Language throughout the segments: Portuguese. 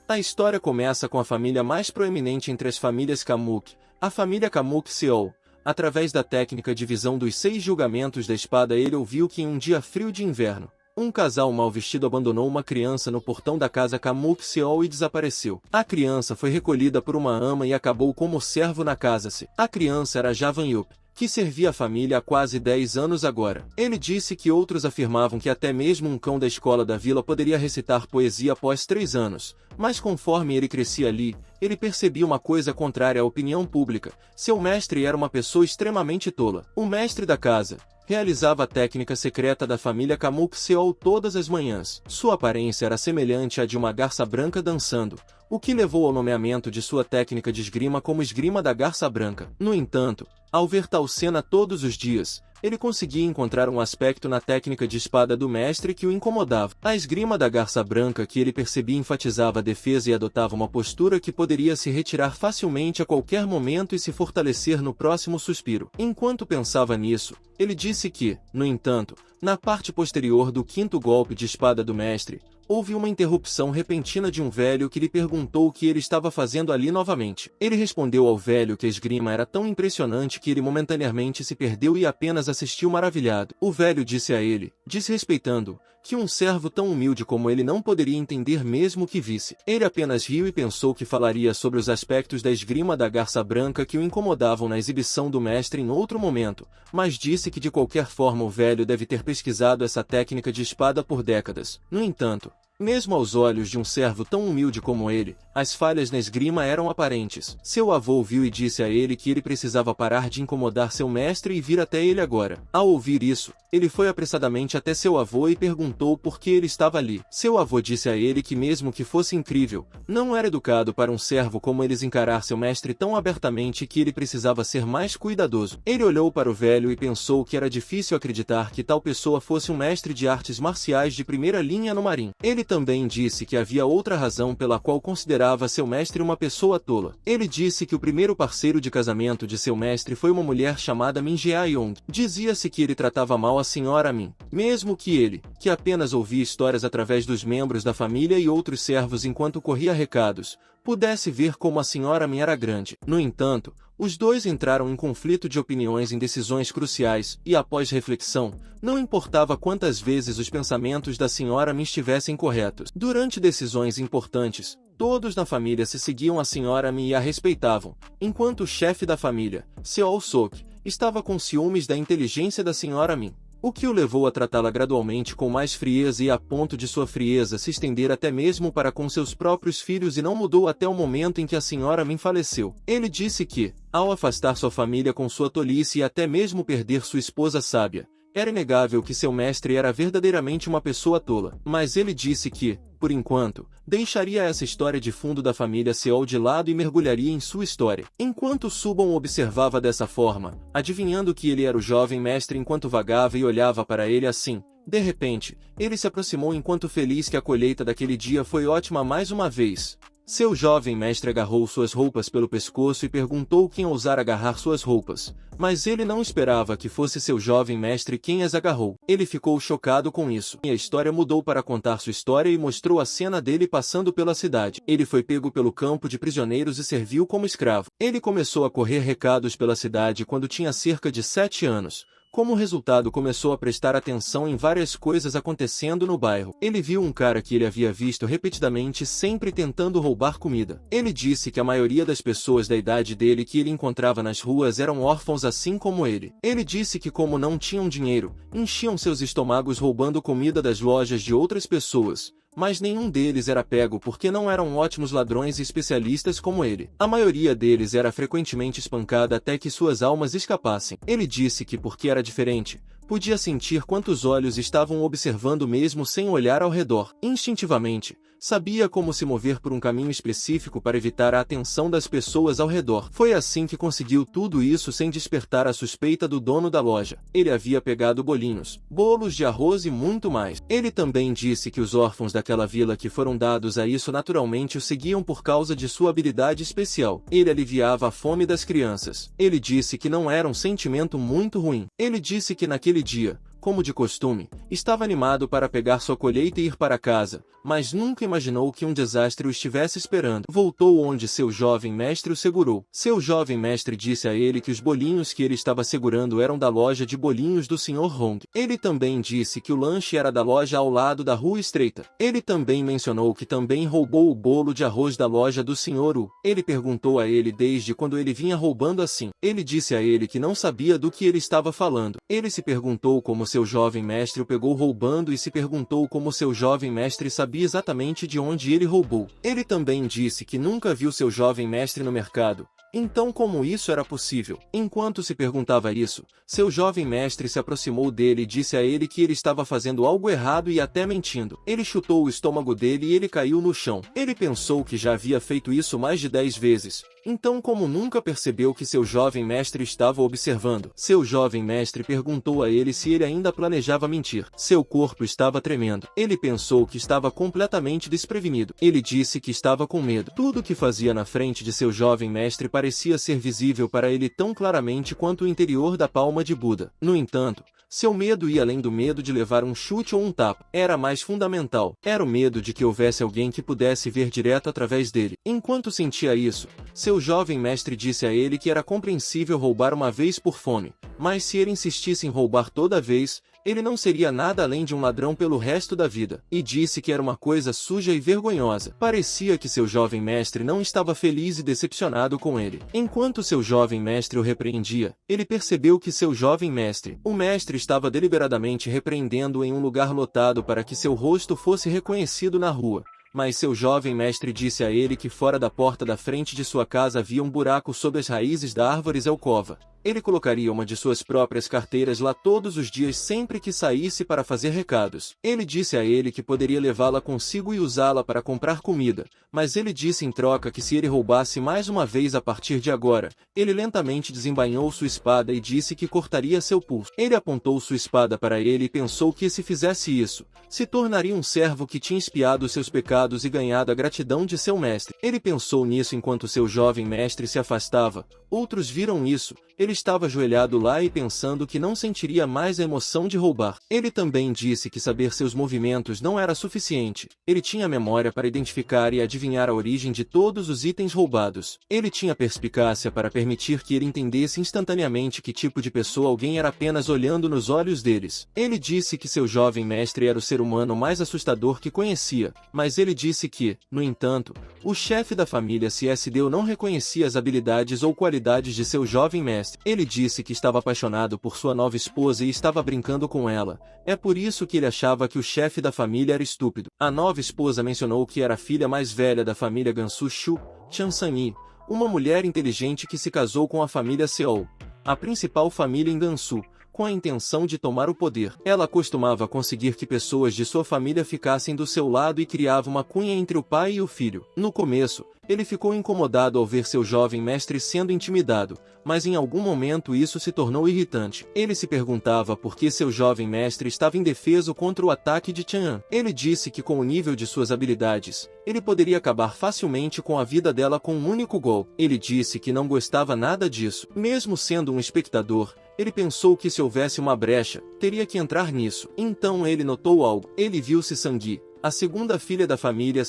A história começa com a família mais proeminente entre as famílias Kamuk, a família Kamuk Seol. Através da técnica de visão dos 6 julgamentos da espada, ele ouviu que em um dia frio de inverno, um casal mal vestido abandonou uma criança no portão da casa Kamuk Seol e desapareceu. A criança foi recolhida por uma ama e acabou como servo na casa. A criança era Javan Yup, que servia a família há quase 10 anos agora. Ele disse que outros afirmavam que até mesmo um cão da escola da vila poderia recitar poesia após 3 anos, mas conforme ele crescia ali, ele percebia uma coisa contrária à opinião pública: seu mestre era uma pessoa extremamente tola. O mestre da casa realizava a técnica secreta da família Kamuk Seol todas as manhãs. Sua aparência era semelhante à de uma garça branca dançando, o que levou ao nomeamento de sua técnica de esgrima como esgrima da garça branca. No entanto, ao ver tal cena todos os dias, ele conseguia encontrar um aspecto na técnica de espada do mestre que o incomodava. A esgrima da garça branca que ele percebia enfatizava a defesa e adotava uma postura que poderia se retirar facilmente a qualquer momento e se fortalecer no próximo suspiro. Enquanto pensava nisso, ele disse que, no entanto, na parte posterior do 5º golpe de espada do mestre, houve uma interrupção repentina de um velho que lhe perguntou o que ele estava fazendo ali novamente. Ele respondeu ao velho que a esgrima era tão impressionante que ele momentaneamente se perdeu e apenas assistiu maravilhado. O velho disse a ele, desrespeitando, que um servo tão humilde como ele não poderia entender mesmo que visse. Ele apenas riu e pensou que falaria sobre os aspectos da esgrima da garça branca que o incomodavam na exibição do mestre em outro momento, mas disse que de qualquer forma o velho deve ter pesquisado essa técnica de espada por décadas. No entanto, mesmo aos olhos de um servo tão humilde como ele, as falhas na esgrima eram aparentes. Seu avô ouviu e disse a ele que ele precisava parar de incomodar seu mestre e vir até ele agora. Ao ouvir isso, ele foi apressadamente até seu avô e perguntou por que ele estava ali. Seu avô disse a ele que mesmo que fosse incrível, não era educado para um servo como eles encarar seu mestre tão abertamente e que ele precisava ser mais cuidadoso. Ele olhou para o velho e pensou que era difícil acreditar que tal pessoa fosse um mestre de artes marciais de primeira linha no marim. Ele também disse que havia outra razão pela qual considerava seu mestre uma pessoa tola. Ele disse que o primeiro parceiro de casamento de seu mestre foi uma mulher chamada Min Jae-yong. Dizia-se que ele tratava mal a senhora Min, mesmo que ele, que apenas ouvia histórias através dos membros da família e outros servos enquanto corria recados, pudesse ver como a senhora Min era grande. No entanto, os dois entraram em conflito de opiniões em decisões cruciais, e após reflexão, não importava quantas vezes os pensamentos da senhora Min estivessem corretos. Durante decisões importantes, todos na família se seguiam a senhora Min e a respeitavam, enquanto o chefe da família, Seol Sok, estava com ciúmes da inteligência da senhora Min, o que o levou a tratá-la gradualmente com mais frieza e a ponto de sua frieza se estender até mesmo para com seus próprios filhos e não mudou até o momento em que a senhora Min faleceu. Ele disse que, ao afastar sua família com sua tolice e até mesmo perder sua esposa sábia, era inegável que seu mestre era verdadeiramente uma pessoa tola. Mas ele disse que, por enquanto, deixaria essa história de fundo da família Seol de lado e mergulharia em sua história. Enquanto Subon observava dessa forma, adivinhando que ele era o jovem mestre enquanto vagava e olhava para ele assim, de repente, ele se aproximou enquanto feliz que a colheita daquele dia foi ótima mais uma vez. Seu jovem mestre agarrou suas roupas pelo pescoço e perguntou quem ousara agarrar suas roupas, mas ele não esperava que fosse seu jovem mestre quem as agarrou. Ele ficou chocado com isso. E a história mudou para contar sua história e mostrou a cena dele passando pela cidade. Ele foi pego pelo campo de prisioneiros e serviu como escravo. Ele começou a correr recados pela cidade quando tinha cerca de 7 anos. Como resultado, começou a prestar atenção em várias coisas acontecendo no bairro. Ele viu um cara que ele havia visto repetidamente sempre tentando roubar comida. Ele disse que a maioria das pessoas da idade dele que ele encontrava nas ruas eram órfãos assim como ele. Ele disse que como não tinham dinheiro, enchiam seus estômagos roubando comida das lojas de outras pessoas. Mas nenhum deles era pego porque não eram ótimos ladrões e especialistas como ele. A maioria deles era frequentemente espancada até que suas almas escapassem. Ele disse que porque era diferente, podia sentir quantos olhos estavam observando mesmo sem olhar ao redor. Instintivamente, sabia como se mover por um caminho específico para evitar a atenção das pessoas ao redor. Foi assim que conseguiu tudo isso sem despertar a suspeita do dono da loja. Ele havia pegado bolinhos, bolos de arroz e muito mais. Ele também disse que os órfãos daquela vila que foram dados a isso naturalmente o seguiam por causa de sua habilidade especial. Ele aliviava a fome das crianças. Ele disse que não era um sentimento muito ruim. Ele disse que naquele dia, como de costume, estava animado para pegar sua colheita e ir para casa, mas nunca imaginou que um desastre o estivesse esperando. Voltou onde seu jovem mestre o segurou. Seu jovem mestre disse a ele que os bolinhos que ele estava segurando eram da loja de bolinhos do Sr. Hong. Ele também disse que o lanche era da loja ao lado da rua estreita. Ele também mencionou que também roubou o bolo de arroz da loja do Sr. Wu. Ele perguntou a ele desde quando ele vinha roubando assim. Ele disse a ele que não sabia do que ele estava falando. Ele se perguntou como seu jovem mestre o pegou roubando e se perguntou como seu jovem mestre sabia exatamente de onde ele roubou. Ele também disse que nunca viu seu jovem mestre no mercado. Então como isso era possível? Enquanto se perguntava isso, seu jovem mestre se aproximou dele e disse a ele que ele estava fazendo algo errado e até mentindo. Ele chutou o estômago dele e ele caiu no chão. Ele pensou que já havia feito isso mais de 10 vezes. Então como nunca percebeu que seu jovem mestre estava observando? Seu jovem mestre perguntou a ele se ele ainda planejava mentir. Seu corpo estava tremendo. Ele pensou que estava completamente desprevenido. Ele disse que estava com medo. Tudo o que fazia na frente de seu jovem mestre parecia ser visível para ele tão claramente quanto o interior da palma de Buda. No entanto, seu medo ia além do medo de levar um chute ou um tapa. Era mais fundamental. Era o medo de que houvesse alguém que pudesse ver direto através dele. Enquanto sentia isso, seu jovem mestre disse a ele que era compreensível roubar uma vez por fome, mas se ele insistisse em roubar toda vez, ele não seria nada além de um ladrão pelo resto da vida. E disse que era uma coisa suja e vergonhosa. Parecia que seu jovem mestre não estava feliz e decepcionado com ele. Enquanto seu jovem mestre o repreendia, ele percebeu que seu jovem mestre, o mestre estava deliberadamente repreendendo-o em um lugar lotado para que seu rosto fosse reconhecido na rua. Mas seu jovem mestre disse a ele que fora da porta da frente de sua casa havia um buraco sob as raízes da árvore alcova. Ele colocaria uma de suas próprias carteiras lá todos os dias sempre que saísse para fazer recados. Ele disse a ele que poderia levá-la consigo e usá-la para comprar comida, mas ele disse em troca que se ele roubasse mais uma vez a partir de agora, ele lentamente desembainhou sua espada e disse que cortaria seu pulso. Ele apontou sua espada para ele e pensou que se fizesse isso, se tornaria um servo que tinha expiado seus pecados e ganhado a gratidão de seu mestre. Ele pensou nisso enquanto seu jovem mestre se afastava. Outros viram isso. Ele estava ajoelhado lá e pensando que não sentiria mais a emoção de roubar. Ele também disse que saber seus movimentos não era suficiente. Ele tinha memória para identificar e adivinhar a origem de todos os itens roubados. Ele tinha perspicácia para permitir que ele entendesse instantaneamente que tipo de pessoa alguém era apenas olhando nos olhos deles. Ele disse que seu jovem mestre era o ser humano mais assustador que conhecia, mas ele disse que, no entanto, o chefe da família CSDU não reconhecia as habilidades ou qualidades de seu jovem mestre. Ele disse que estava apaixonado por sua nova esposa e estava brincando com ela. É por isso que ele achava que o chefe da família era estúpido. A nova esposa mencionou que era a filha mais velha da família Gansu Shu, Chan Sanyi, uma mulher inteligente que se casou com a família Seol, a principal família em Gansu, com a intenção de tomar o poder. Ela costumava conseguir que pessoas de sua família ficassem do seu lado e criava uma cunha entre o pai e o filho. No começo, ele ficou incomodado ao ver seu jovem mestre sendo intimidado, mas em algum momento isso se tornou irritante. Ele se perguntava por que seu jovem mestre estava indefeso contra o ataque de Chang'an. Ele disse que com o nível de suas habilidades, ele poderia acabar facilmente com a vida dela com um único golpe. Ele disse que não gostava nada disso. Mesmo sendo um espectador, ele pensou que se houvesse uma brecha, teria que entrar nisso. Então ele notou algo. Ele viu Sangui, a segunda filha da família,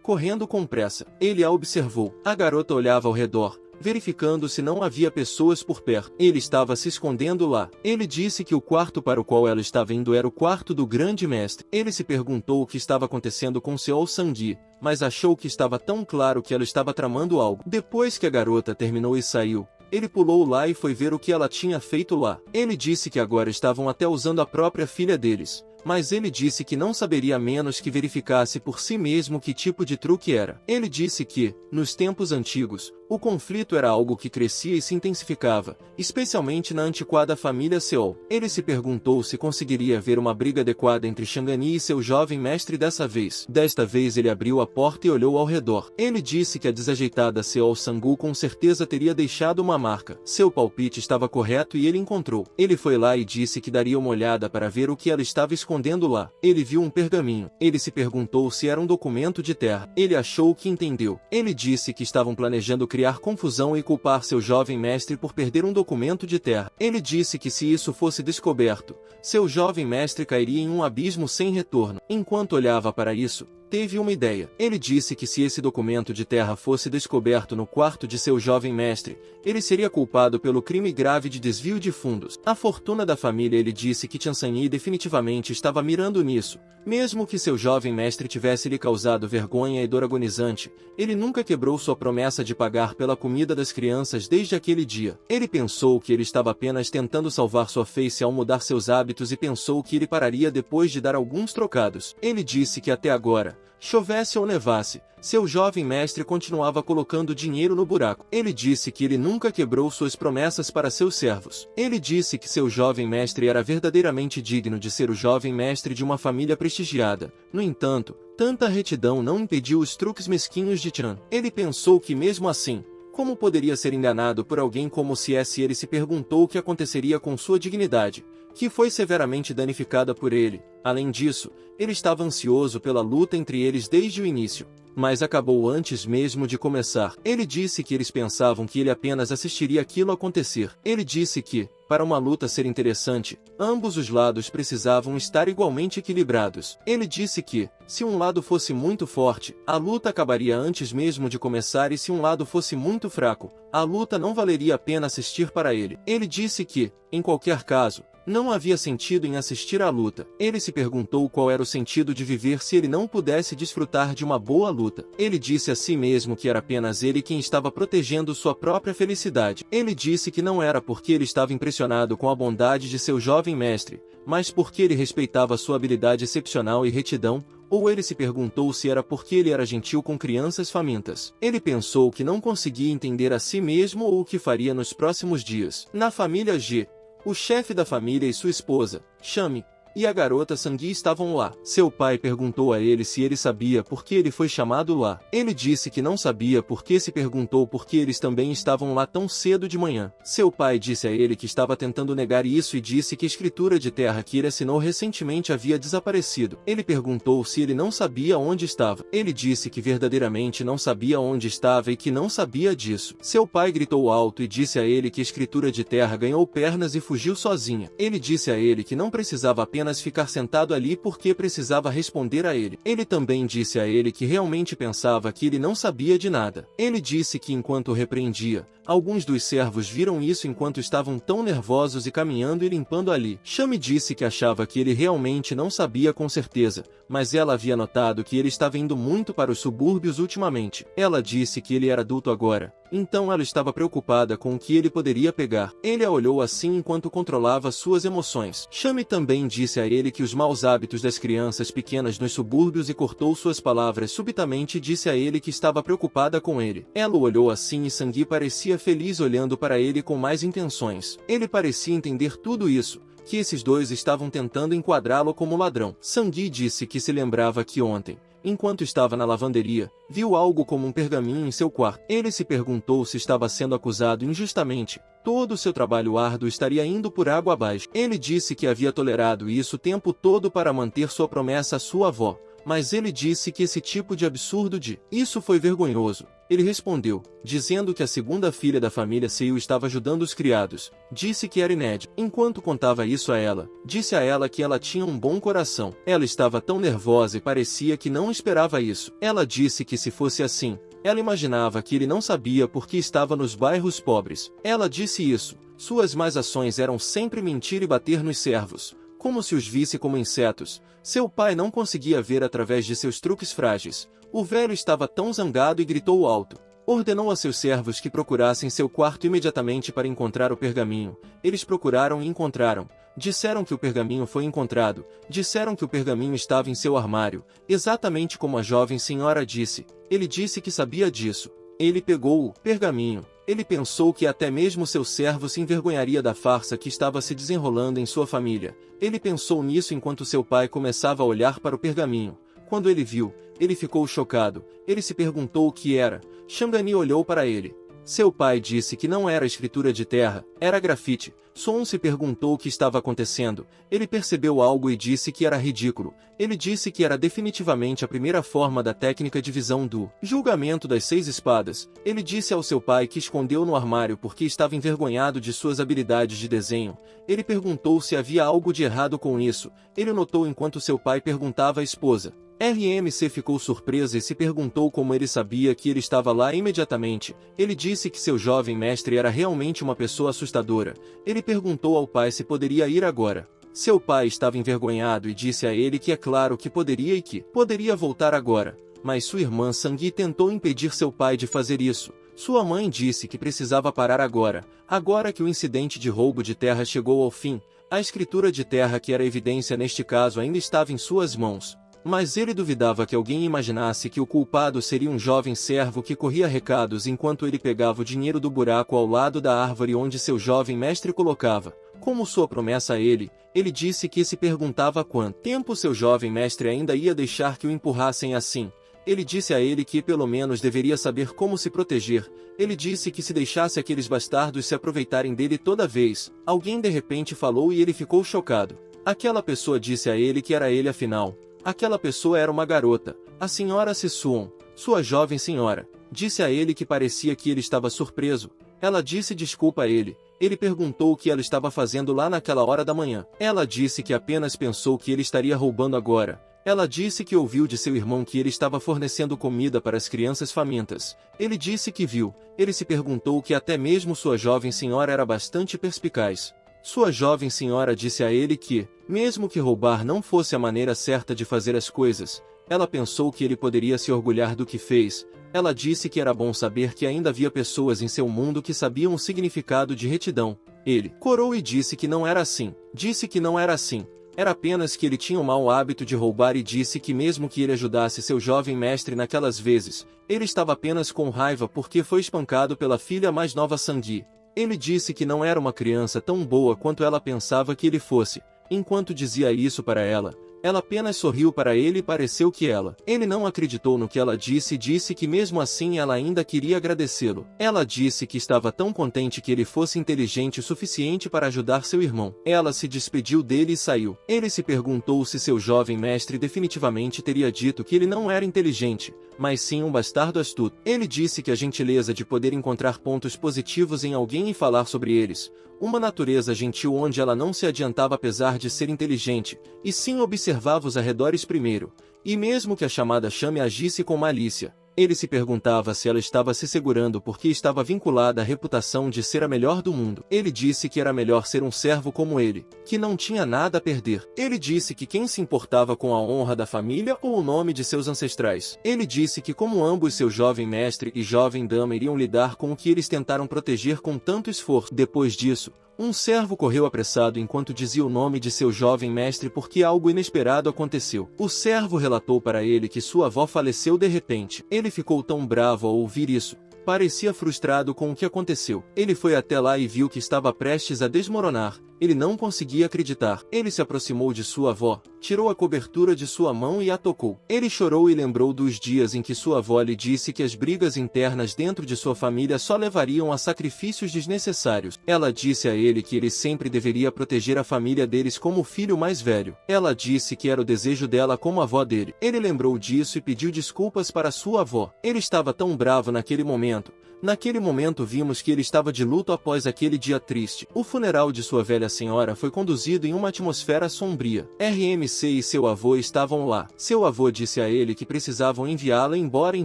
correndo com pressa. Ele a observou. A garota olhava ao redor, verificando se não havia pessoas por perto. Ele estava se escondendo lá. Ele disse que o quarto para o qual ela estava indo era o quarto do grande mestre. Ele se perguntou o que estava acontecendo com Seol Sangui, mas achou que estava tão claro que ela estava tramando algo. Depois que a garota terminou e saiu, ele pulou lá e foi ver o que ela tinha feito lá. Ele disse que agora estavam até usando a própria filha deles, mas ele disse que não saberia a menos que verificasse por si mesmo que tipo de truque era. Ele disse que, nos tempos antigos, o conflito era algo que crescia e se intensificava, especialmente na antiquada família Seol. Ele se perguntou se conseguiria ver uma briga adequada entre Shangani e seu jovem mestre dessa vez. Desta vez ele abriu a porta e olhou ao redor. Ele disse que a desajeitada Seol Sangu com certeza teria deixado uma marca. Seu palpite estava correto e ele encontrou. Ele foi lá e disse que daria uma olhada para ver o que ela estava escondendo. escondendo lá. Ele viu um pergaminho. Ele se perguntou se era um documento de terra. Ele achou que entendeu. Ele disse que estavam planejando criar confusão e culpar seu jovem mestre por perder um documento de terra. Ele disse que se isso fosse descoberto, seu jovem mestre cairia em um abismo sem retorno. Enquanto olhava para isso, teve uma ideia. Ele disse que se esse documento de terra fosse descoberto no quarto de seu jovem mestre, ele seria culpado pelo crime grave de desvio de fundos. A fortuna da família. Ele disse que Chansani definitivamente estava mirando nisso. Mesmo que seu jovem mestre tivesse lhe causado vergonha e dor agonizante, ele nunca quebrou sua promessa de pagar pela comida das crianças desde aquele dia. Ele pensou que ele estava apenas tentando salvar sua face ao mudar seus hábitos e pensou que ele pararia depois de dar alguns trocados. Ele disse que até agora, chovesse ou nevasse, seu jovem mestre continuava colocando dinheiro no buraco. Ele disse que ele nunca quebrou suas promessas para seus servos. Ele disse que seu jovem mestre era verdadeiramente digno de ser o jovem mestre de uma família prestigiada. No entanto, tanta retidão não impediu os truques mesquinhos de Chan. Ele pensou que mesmo assim, como poderia ser enganado por alguém como C.S. Ele se perguntou o que aconteceria com sua dignidade, que foi severamente danificada por ele. Além disso, ele estava ansioso pela luta entre eles desde o início, mas acabou antes mesmo de começar. Ele disse que eles pensavam que ele apenas assistiria aquilo acontecer. Ele disse que, para uma luta ser interessante, ambos os lados precisavam estar igualmente equilibrados. Ele disse que, se um lado fosse muito forte, a luta acabaria antes mesmo de começar, e se um lado fosse muito fraco, a luta não valeria a pena assistir para ele. Ele disse que, em qualquer caso, não havia sentido em assistir à luta. Ele se perguntou qual era o sentido de viver se ele não pudesse desfrutar de uma boa luta. Ele disse a si mesmo que era apenas ele quem estava protegendo sua própria felicidade. Ele disse que não era porque ele estava impressionado com a bondade de seu jovem mestre, mas porque ele respeitava sua habilidade excepcional e retidão, ou ele se perguntou se era porque ele era gentil com crianças famintas. Ele pensou que não conseguia entender a si mesmo ou o que faria nos próximos dias. Na família G, o chefe da família e sua esposa, Chame, e a garota Sangui estavam lá. Seu pai perguntou a ele se ele sabia por que ele foi chamado lá. Ele disse que não sabia porque se perguntou por que eles também estavam lá tão cedo de manhã. Seu pai disse a ele que estava tentando negar isso e disse que a escritura de terra que ele assinou recentemente havia desaparecido. Ele perguntou se ele não sabia onde estava. Ele disse que verdadeiramente não sabia onde estava e que não sabia disso. Seu pai gritou alto e disse a ele que a escritura de terra ganhou pernas e fugiu sozinha. Ele disse a ele que não precisava apenas ficar sentado ali porque precisava responder a ele. Ele também disse a ele que realmente pensava que ele não sabia de nada. Ele disse que enquanto o repreendia, alguns dos servos viram isso enquanto estavam tão nervosos e caminhando e limpando ali. Chame disse que achava que ele realmente não sabia com certeza, mas ela havia notado que ele estava indo muito para os subúrbios ultimamente. Ela disse que ele era adulto agora, então ela estava preocupada com o que ele poderia pegar. Ele a olhou assim enquanto controlava suas emoções. Chame também disse a ele que os maus hábitos das crianças pequenas nos subúrbios e cortou suas palavras subitamente e disse a ele que estava preocupada com ele. Ela o olhou assim e Sangui parecia feliz olhando para ele com mais intenções. Ele parecia entender tudo isso, que esses dois estavam tentando enquadrá-lo como ladrão. Sangui disse que se lembrava que ontem, enquanto estava na lavanderia, viu algo como um pergaminho em seu quarto. Ele se perguntou se estava sendo acusado injustamente. Todo o seu trabalho árduo estaria indo por água abaixo. Ele disse que havia tolerado isso o tempo todo para manter sua promessa à sua avó, mas ele disse que esse tipo de absurdo de isso foi vergonhoso. Ele respondeu, dizendo que a segunda filha da família Seiyu estava ajudando os criados. Disse que era inédito. Enquanto contava isso a ela, disse a ela que ela tinha um bom coração. Ela estava tão nervosa e parecia que não esperava isso. Ela disse que se fosse assim, ela imaginava que ele não sabia porque estava nos bairros pobres. Ela disse isso. Suas más ações eram sempre mentir e bater nos servos, como se os visse como insetos. Seu pai não conseguia ver através de seus truques frágeis. O velho estava tão zangado e gritou alto. Ordenou a seus servos que procurassem seu quarto imediatamente para encontrar o pergaminho. Eles procuraram e encontraram. Disseram que o pergaminho foi encontrado. Disseram que o pergaminho estava em seu armário, exatamente como a jovem senhora disse. Ele disse que sabia disso. Ele pegou o pergaminho. Ele pensou que até mesmo seu servo se envergonharia da farsa que estava se desenrolando em sua família. Ele pensou nisso enquanto seu pai começava a olhar para o pergaminho. Quando ele viu, ele ficou chocado. Ele se perguntou o que era. Shangani olhou para ele. Seu pai disse que não era escritura de terra, era grafite. Son se perguntou o que estava acontecendo. Ele percebeu algo e disse que era ridículo. Ele disse que era definitivamente a primeira forma da técnica de visão do julgamento das 6 espadas. Ele disse ao seu pai que escondeu no armário porque estava envergonhado de suas habilidades de desenho. Ele perguntou se havia algo de errado com isso. Ele notou enquanto seu pai perguntava à esposa. RMC ficou surpresa e se perguntou como ele sabia que ele estava lá imediatamente. Ele disse que seu jovem mestre era realmente uma pessoa assustadora. Ele perguntou ao pai se poderia ir agora. Seu pai estava envergonhado e disse a ele que é claro que poderia e que poderia voltar agora. Mas sua irmã Sangui tentou impedir seu pai de fazer isso. Sua mãe disse que precisava parar agora. Agora que o incidente de roubo de terra chegou ao fim, a escritura de terra que era evidência neste caso ainda estava em suas mãos. Mas ele duvidava que alguém imaginasse que o culpado seria um jovem servo que corria recados enquanto ele pegava o dinheiro do buraco ao lado da árvore onde seu jovem mestre colocava. Como sua promessa a ele, ele disse que se perguntava quanto tempo seu jovem mestre ainda ia deixar que o empurrassem assim. Ele disse a ele que pelo menos deveria saber como se proteger. Ele disse que se deixasse aqueles bastardos se aproveitarem dele toda vez, alguém de repente falou e ele ficou chocado. Aquela pessoa disse a ele que era ele afinal. Aquela pessoa era uma garota, a senhora Sissuon, sua jovem senhora. Disse a ele que parecia que ele estava surpreso. Ela disse desculpa a ele. Ele perguntou o que ela estava fazendo lá naquela hora da manhã. Ela disse que apenas pensou que ele estaria roubando agora. Ela disse que ouviu de seu irmão que ele estava fornecendo comida para as crianças famintas. Ele disse que viu. Ele se perguntou que até mesmo sua jovem senhora era bastante perspicaz. Sua jovem senhora disse a ele que, mesmo que roubar não fosse a maneira certa de fazer as coisas, ela pensou que ele poderia se orgulhar do que fez. Ela disse que era bom saber que ainda havia pessoas em seu mundo que sabiam o significado de retidão. Ele corou e disse que não era assim. Disse que não era assim. Era apenas que ele tinha o mau hábito de roubar e disse que mesmo que ele ajudasse seu jovem mestre naquelas vezes, ele estava apenas com raiva porque foi espancado pela filha mais nova Sangui. Ele disse que não era uma criança tão boa quanto ela pensava que ele fosse. Enquanto dizia isso para ela, ela apenas sorriu para ele e pareceu que ele não acreditou no que ela disse e disse que mesmo assim ela ainda queria agradecê-lo. Ela disse que estava tão contente que ele fosse inteligente o suficiente para ajudar seu irmão. Ela se despediu dele e saiu. Ele se perguntou se seu jovem mestre definitivamente teria dito que ele não era inteligente, mas sim um bastardo astuto. Ele disse que a gentileza de poder encontrar pontos positivos em alguém e falar sobre eles, uma natureza gentil onde ela não se adiantava apesar de ser inteligente, e sim observava os arredores primeiro, e mesmo que a chamada chame agisse com malícia. Ele se perguntava se ela estava se segurando porque estava vinculada à reputação de ser a melhor do mundo. Ele disse que era melhor ser um servo como ele, que não tinha nada a perder. Ele disse que quem se importava com a honra da família ou o nome de seus ancestrais. Ele disse que como ambos seu jovem mestre e jovem dama iriam lidar com o que eles tentaram proteger com tanto esforço. Depois disso, um servo correu apressado enquanto dizia o nome de seu jovem mestre porque algo inesperado aconteceu. O servo relatou para ele que sua avó faleceu de repente. Ele ficou tão bravo ao ouvir isso. Parecia frustrado com o que aconteceu. Ele foi até lá e viu que estava prestes a desmoronar. Ele não conseguia acreditar. Ele se aproximou de sua avó, tirou a cobertura de sua mão e a tocou. Ele chorou e lembrou dos dias em que sua avó lhe disse que as brigas internas dentro de sua família só levariam a sacrifícios desnecessários. Ela disse a ele que ele sempre deveria proteger a família deles como o filho mais velho. Ela disse que era o desejo dela como avó dele. Ele lembrou disso e pediu desculpas para sua avó. Ele estava tão bravo naquele momento. Naquele momento vimos que ele estava de luto após aquele dia triste. O funeral de sua velha senhora foi conduzido em uma atmosfera sombria. RMC e seu avô estavam lá. Seu avô disse a ele que precisavam enviá-la embora em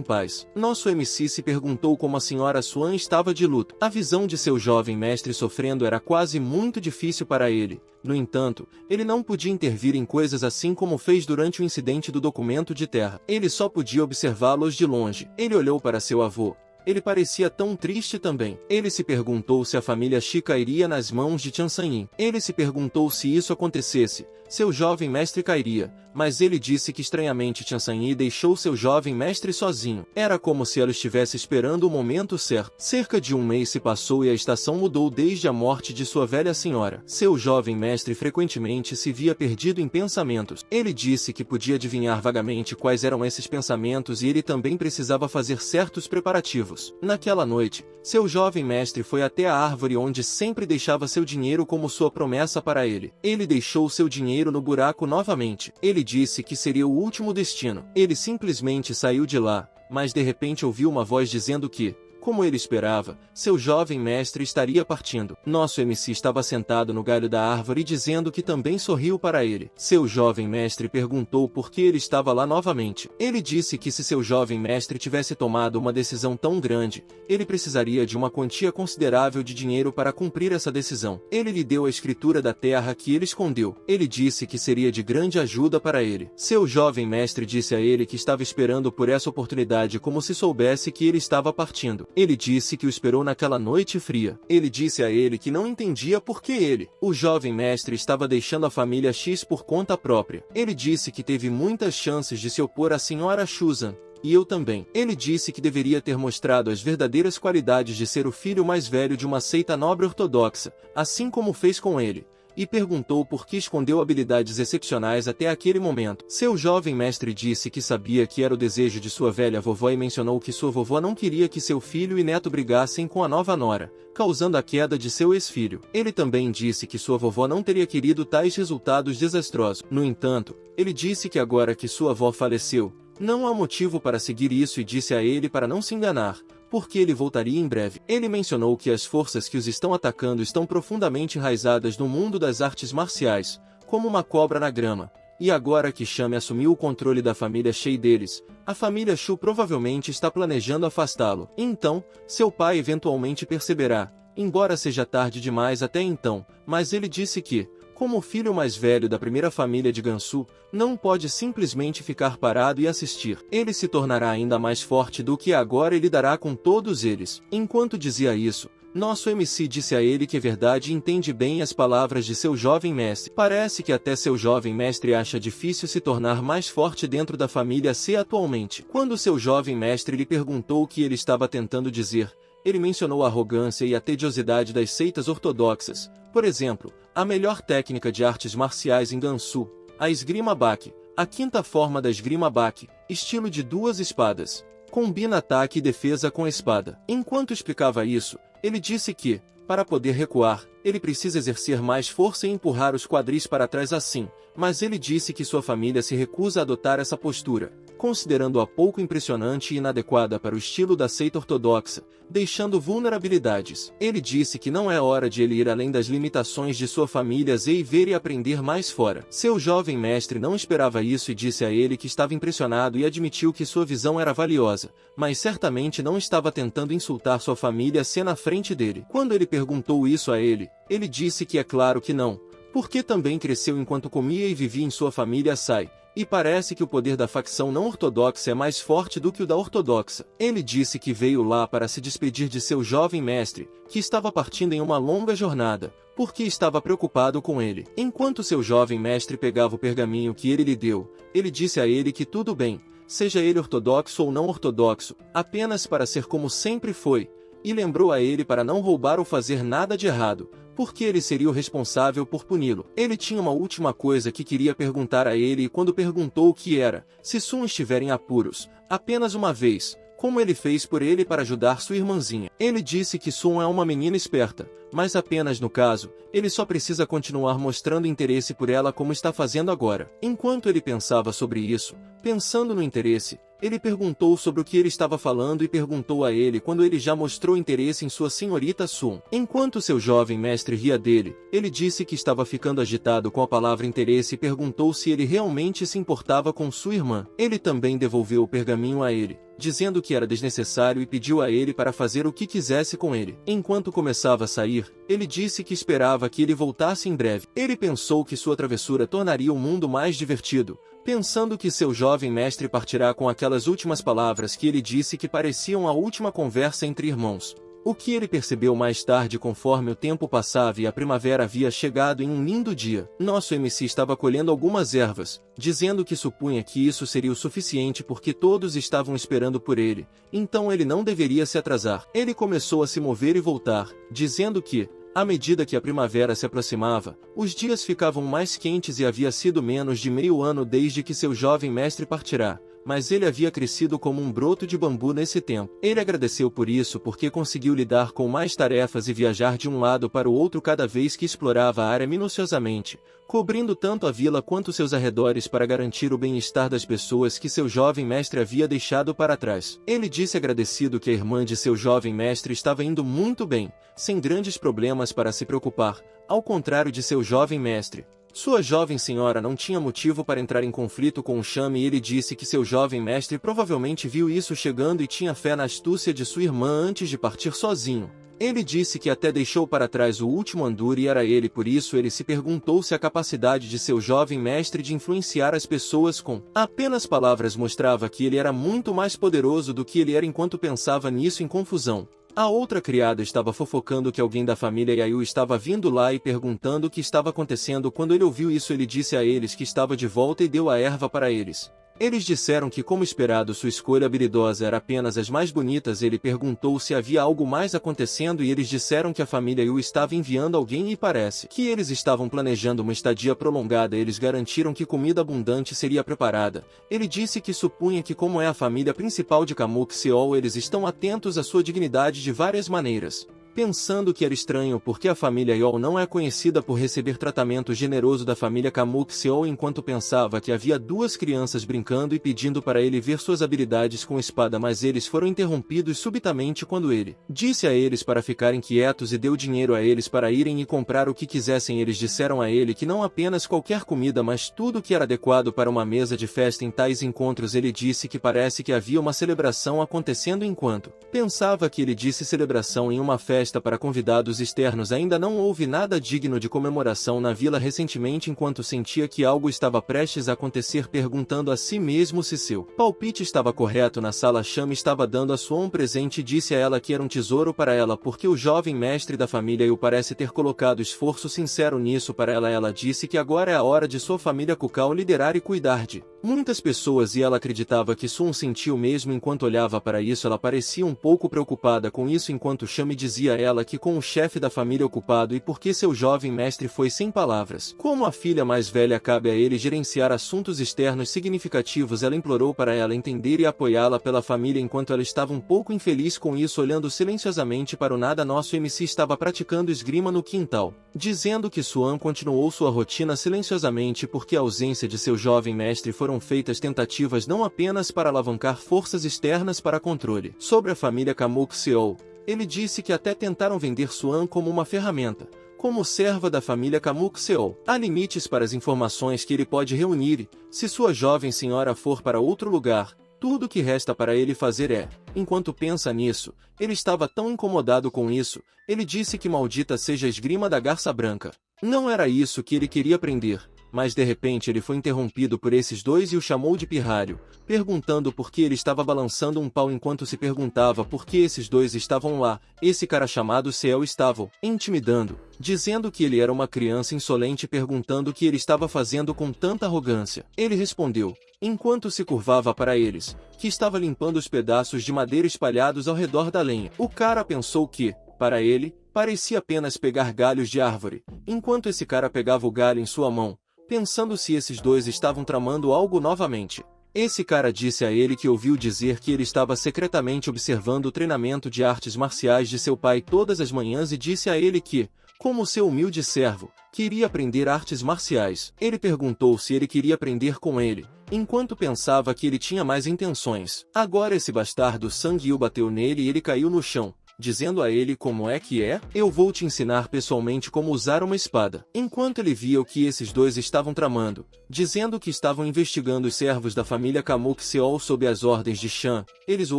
paz. Nosso MC se perguntou como a senhora Swan estava de luto. A visão de seu jovem mestre sofrendo era quase muito difícil para ele. No entanto, ele não podia intervir em coisas assim como fez durante o incidente do documento de terra. Ele só podia observá-los de longe. Ele olhou para seu avô. Ele parecia tão triste também. Ele se perguntou se a família Shi cairia nas mãos de Tian Sanyin. Ele se perguntou se isso acontecesse, seu jovem mestre cairia, mas ele disse que estranhamente Chansanyi deixou seu jovem mestre sozinho. Era como se ela estivesse esperando o momento certo. Cerca de um mês se passou e a estação mudou desde a morte de sua velha senhora. Seu jovem mestre frequentemente se via perdido em pensamentos. Ele disse que podia adivinhar vagamente quais eram esses pensamentos e ele também precisava fazer certos preparativos. Naquela noite, seu jovem mestre foi até a árvore onde sempre deixava seu dinheiro como sua promessa para ele. Ele deixou seu dinheiro no buraco novamente. Ele disse que seria o último destino. Ele simplesmente saiu de lá, mas de repente ouviu uma voz dizendo que, como ele esperava, seu jovem mestre estaria partindo. Nosso MC estava sentado no galho da árvore dizendo que também sorriu para ele. Seu jovem mestre perguntou por que ele estava lá novamente. Ele disse que se seu jovem mestre tivesse tomado uma decisão tão grande, ele precisaria de uma quantia considerável de dinheiro para cumprir essa decisão. Ele lhe deu a escritura da terra que ele escondeu. Ele disse que seria de grande ajuda para ele. Seu jovem mestre disse a ele que estava esperando por essa oportunidade como se soubesse que ele estava partindo. Ele disse que o esperou naquela noite fria. Ele disse a ele que não entendia por que ele, o jovem mestre, estava deixando a família X por conta própria. Ele disse que teve muitas chances de se opor à senhora Shuzan. E eu também. Ele disse que deveria ter mostrado as verdadeiras qualidades de ser o filho mais velho de uma seita nobre ortodoxa, assim como fez com ele. E perguntou por que escondeu habilidades excepcionais até aquele momento. Seu jovem mestre disse que sabia que era o desejo de sua velha vovó e mencionou que sua vovó não queria que seu filho e neto brigassem com a nova nora, causando a queda de seu ex-filho. Ele também disse que sua vovó não teria querido tais resultados desastrosos. No entanto, ele disse que agora que sua avó faleceu, não há motivo para seguir isso e disse a ele para não se enganar, porque ele voltaria em breve. Ele mencionou que as forças que os estão atacando estão profundamente enraizadas no mundo das artes marciais, como uma cobra na grama, e agora que Shame assumiu o controle da família Shei deles, a família Shu provavelmente está planejando afastá-lo. Então, seu pai eventualmente perceberá, embora seja tarde demais até então, mas ele disse que, como o filho mais velho da primeira família de Gansu, não pode simplesmente ficar parado e assistir. Ele se tornará ainda mais forte do que agora e lidará com todos eles. Enquanto dizia isso, nosso MC disse a ele que é verdade e entende bem as palavras de seu jovem mestre. Parece que até seu jovem mestre acha difícil se tornar mais forte dentro da família C atualmente. Quando seu jovem mestre lhe perguntou o que ele estava tentando dizer, ele mencionou a arrogância e a tediosidade das seitas ortodoxas. Por exemplo, a melhor técnica de artes marciais em Gansu, a esgrima baki, a quinta forma da esgrima baki, estilo de duas espadas, combina ataque e defesa com a espada. Enquanto explicava isso, ele disse que, para poder recuar, ele precisa exercer mais força e empurrar os quadris para trás assim, mas ele disse que sua família se recusa a adotar essa postura, considerando-a pouco impressionante e inadequada para o estilo da seita ortodoxa, deixando vulnerabilidades. Ele disse que não é hora de ele ir além das limitações de sua família Z e ver e aprender mais fora. Seu jovem mestre não esperava isso e disse a ele que estava impressionado e admitiu que sua visão era valiosa, mas certamente não estava tentando insultar sua família C na frente dele. Quando ele perguntou isso a ele disse que é claro que não, porque também cresceu enquanto comia e vivia em sua família Sai. E parece que o poder da facção não ortodoxa é mais forte do que o da ortodoxa. Ele disse que veio lá para se despedir de seu jovem mestre, que estava partindo em uma longa jornada, porque estava preocupado com ele. Enquanto seu jovem mestre pegava o pergaminho que ele lhe deu, ele disse a ele que tudo bem, seja ele ortodoxo ou não ortodoxo, apenas para ser como sempre foi, e lembrou a ele para não roubar ou fazer nada de errado, porque ele seria o responsável por puni-lo. Ele tinha uma última coisa que queria perguntar a ele e quando perguntou o que era, se Sun estiver em apuros, apenas uma vez, como ele fez por ele para ajudar sua irmãzinha. Ele disse que Sun é uma menina esperta, mas apenas no caso, ele só precisa continuar mostrando interesse por ela como está fazendo agora. Enquanto ele pensava sobre isso, pensando no interesse, ele perguntou sobre o que ele estava falando e perguntou a ele quando ele já mostrou interesse em sua senhorita Sun. Enquanto seu jovem mestre ria dele, ele disse que estava ficando agitado com a palavra interesse e perguntou se ele realmente se importava com sua irmã. Ele também devolveu o pergaminho a ele, dizendo que era desnecessário e pediu a ele para fazer o que quisesse com ele. Enquanto começava a sair, ele disse que esperava que ele voltasse em breve. Ele pensou que sua travessura tornaria o mundo mais divertido, pensando que seu jovem mestre partirá com aquelas últimas palavras que ele disse que pareciam a última conversa entre irmãos. O que ele percebeu mais tarde conforme o tempo passava e a primavera havia chegado em um lindo dia. Nosso MC estava colhendo algumas ervas, dizendo que supunha que isso seria o suficiente porque todos estavam esperando por ele, então ele não deveria se atrasar. Ele começou a se mover e voltar, dizendo que, à medida que a primavera se aproximava, os dias ficavam mais quentes e havia sido menos de meio ano desde que seu jovem mestre partirá. Mas ele havia crescido como um broto de bambu nesse tempo. Ele agradeceu por isso porque conseguiu lidar com mais tarefas e viajar de um lado para o outro cada vez que explorava a área minuciosamente, cobrindo tanto a vila quanto seus arredores para garantir o bem-estar das pessoas que seu jovem mestre havia deixado para trás. Ele disse agradecido que a irmã de seu jovem mestre estava indo muito bem, sem grandes problemas para se preocupar, ao contrário de seu jovem mestre. Sua jovem senhora não tinha motivo para entrar em conflito com o Chame e ele disse que seu jovem mestre provavelmente viu isso chegando e tinha fé na astúcia de sua irmã antes de partir sozinho. Ele disse que até deixou para trás o último Andúril e era ele, por isso ele se perguntou se a capacidade de seu jovem mestre de influenciar as pessoas com apenas palavras mostrava que ele era muito mais poderoso do que ele era enquanto pensava nisso em confusão. A outra criada estava fofocando que alguém da família Yayu estava vindo lá e perguntando o que estava acontecendo. Quando ele ouviu isso, ele disse a eles que estava de volta e deu a erva para eles. Eles disseram que, como esperado, sua escolha habilidosa era apenas as mais bonitas. Ele perguntou se havia algo mais acontecendo e eles disseram que a família Yu estava enviando alguém e parece que eles estavam planejando uma estadia prolongada. Eles garantiram que comida abundante seria preparada. Ele disse que supunha que, como é a família principal de Kamuk Seol, eles estão atentos à sua dignidade de várias maneiras. Pensando que era estranho porque a família Yol não é conhecida por receber tratamento generoso da família Kamuk Seol, enquanto pensava que havia duas crianças brincando e pedindo para ele ver suas habilidades com espada, mas eles foram interrompidos subitamente quando ele disse a eles para ficarem quietos e deu dinheiro a eles para irem e comprar o que quisessem. Eles disseram a ele que não apenas qualquer comida, mas tudo que era adequado para uma mesa de festa. Em tais encontros ele disse que parece que havia uma celebração acontecendo enquanto pensava que ele disse celebração em uma festa para convidados externos. Ainda não houve nada digno de comemoração na vila recentemente, enquanto sentia que algo estava prestes a acontecer, perguntando a si mesmo se seu palpite estava correto. Na sala, Chame estava dando a sua um presente e disse a ela que era um tesouro para ela porque o jovem mestre da família Yu parece ter colocado esforço sincero nisso para ela. Ela disse que agora é a hora de sua família Kukao liderar e cuidar de muitas pessoas e ela acreditava que Sun sentiu mesmo enquanto olhava para isso. Ela parecia um pouco preocupada com isso enquanto Chame dizia a ela que com o chefe da família ocupado e porque seu jovem mestre foi sem palavras. Como a filha mais velha, cabe a ele gerenciar assuntos externos significativos. Ela implorou para ela entender e apoiá-la pela família enquanto ela estava um pouco infeliz com isso, olhando silenciosamente para o nada. Nosso MC estava praticando esgrima no quintal, dizendo que Suan continuou sua rotina silenciosamente porque a ausência de seu jovem mestre foram feitas tentativas não apenas para alavancar forças externas para controle sobre a família Kamuk Seol. Ele disse que até tentaram vender Suan como uma ferramenta, como serva da família Kamuk Seol. Há limites para as informações que ele pode reunir, se sua jovem senhora for para outro lugar, tudo o que resta para ele fazer é, enquanto pensa nisso, ele estava tão incomodado com isso, ele disse que maldita seja a esgrima da garça branca. Não era isso que ele queria aprender. Mas de repente ele foi interrompido por esses dois e o chamou de pirralho, perguntando por que ele estava balançando um pau enquanto se perguntava por que esses dois estavam lá. Esse cara chamado Ciel estava intimidando, dizendo que ele era uma criança insolente, perguntando o que ele estava fazendo com tanta arrogância. Ele respondeu, enquanto se curvava para eles, que estava limpando os pedaços de madeira espalhados ao redor da lenha. O cara pensou que, para ele, parecia apenas pegar galhos de árvore, enquanto esse cara pegava o galho em sua mão, pensando se esses dois estavam tramando algo novamente. Esse cara disse a ele que ouviu dizer que ele estava secretamente observando o treinamento de artes marciais de seu pai todas as manhãs e disse a ele que, como seu humilde servo, queria aprender artes marciais. Ele perguntou se ele queria aprender com ele, enquanto pensava que ele tinha mais intenções. Agora esse bastardo Sang Yu bateu nele e ele caiu no chão, dizendo a ele como é que é, eu vou te ensinar pessoalmente como usar uma espada. Enquanto ele via o que esses dois estavam tramando, dizendo que estavam investigando os servos da família Kamuk Seol sob as ordens de Shan, eles o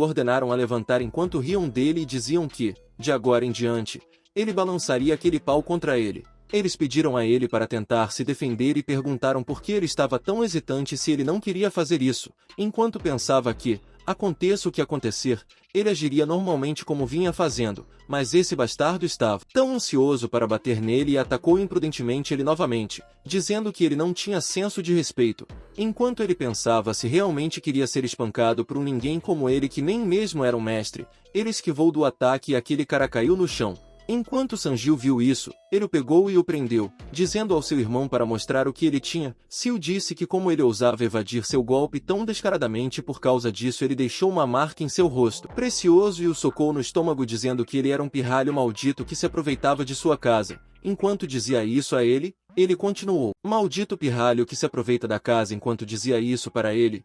ordenaram a levantar enquanto riam dele e diziam que, de agora em diante, ele balançaria aquele pau contra ele. Eles pediram a ele para tentar se defender e perguntaram por que ele estava tão hesitante se ele não queria fazer isso, enquanto pensava que, Aconteça o que acontecer, ele agiria normalmente como vinha fazendo, mas esse bastardo estava tão ansioso para bater nele e atacou imprudentemente ele novamente, dizendo que ele não tinha senso de respeito, enquanto ele pensava se realmente queria ser espancado por um ninguém como ele que nem mesmo era um mestre. Ele esquivou do ataque e aquele cara caiu no chão. Enquanto Sanjil viu isso, ele o pegou e o prendeu, dizendo ao seu irmão para mostrar o que ele tinha. Sil disse que como ele ousava evadir seu golpe tão descaradamente, por causa disso ele deixou uma marca em seu rosto precioso e o socou no estômago, dizendo que ele era um pirralho maldito que se aproveitava de sua casa. Enquanto dizia isso a ele, ele continuou: maldito pirralho que se aproveita da casa. Enquanto dizia isso para ele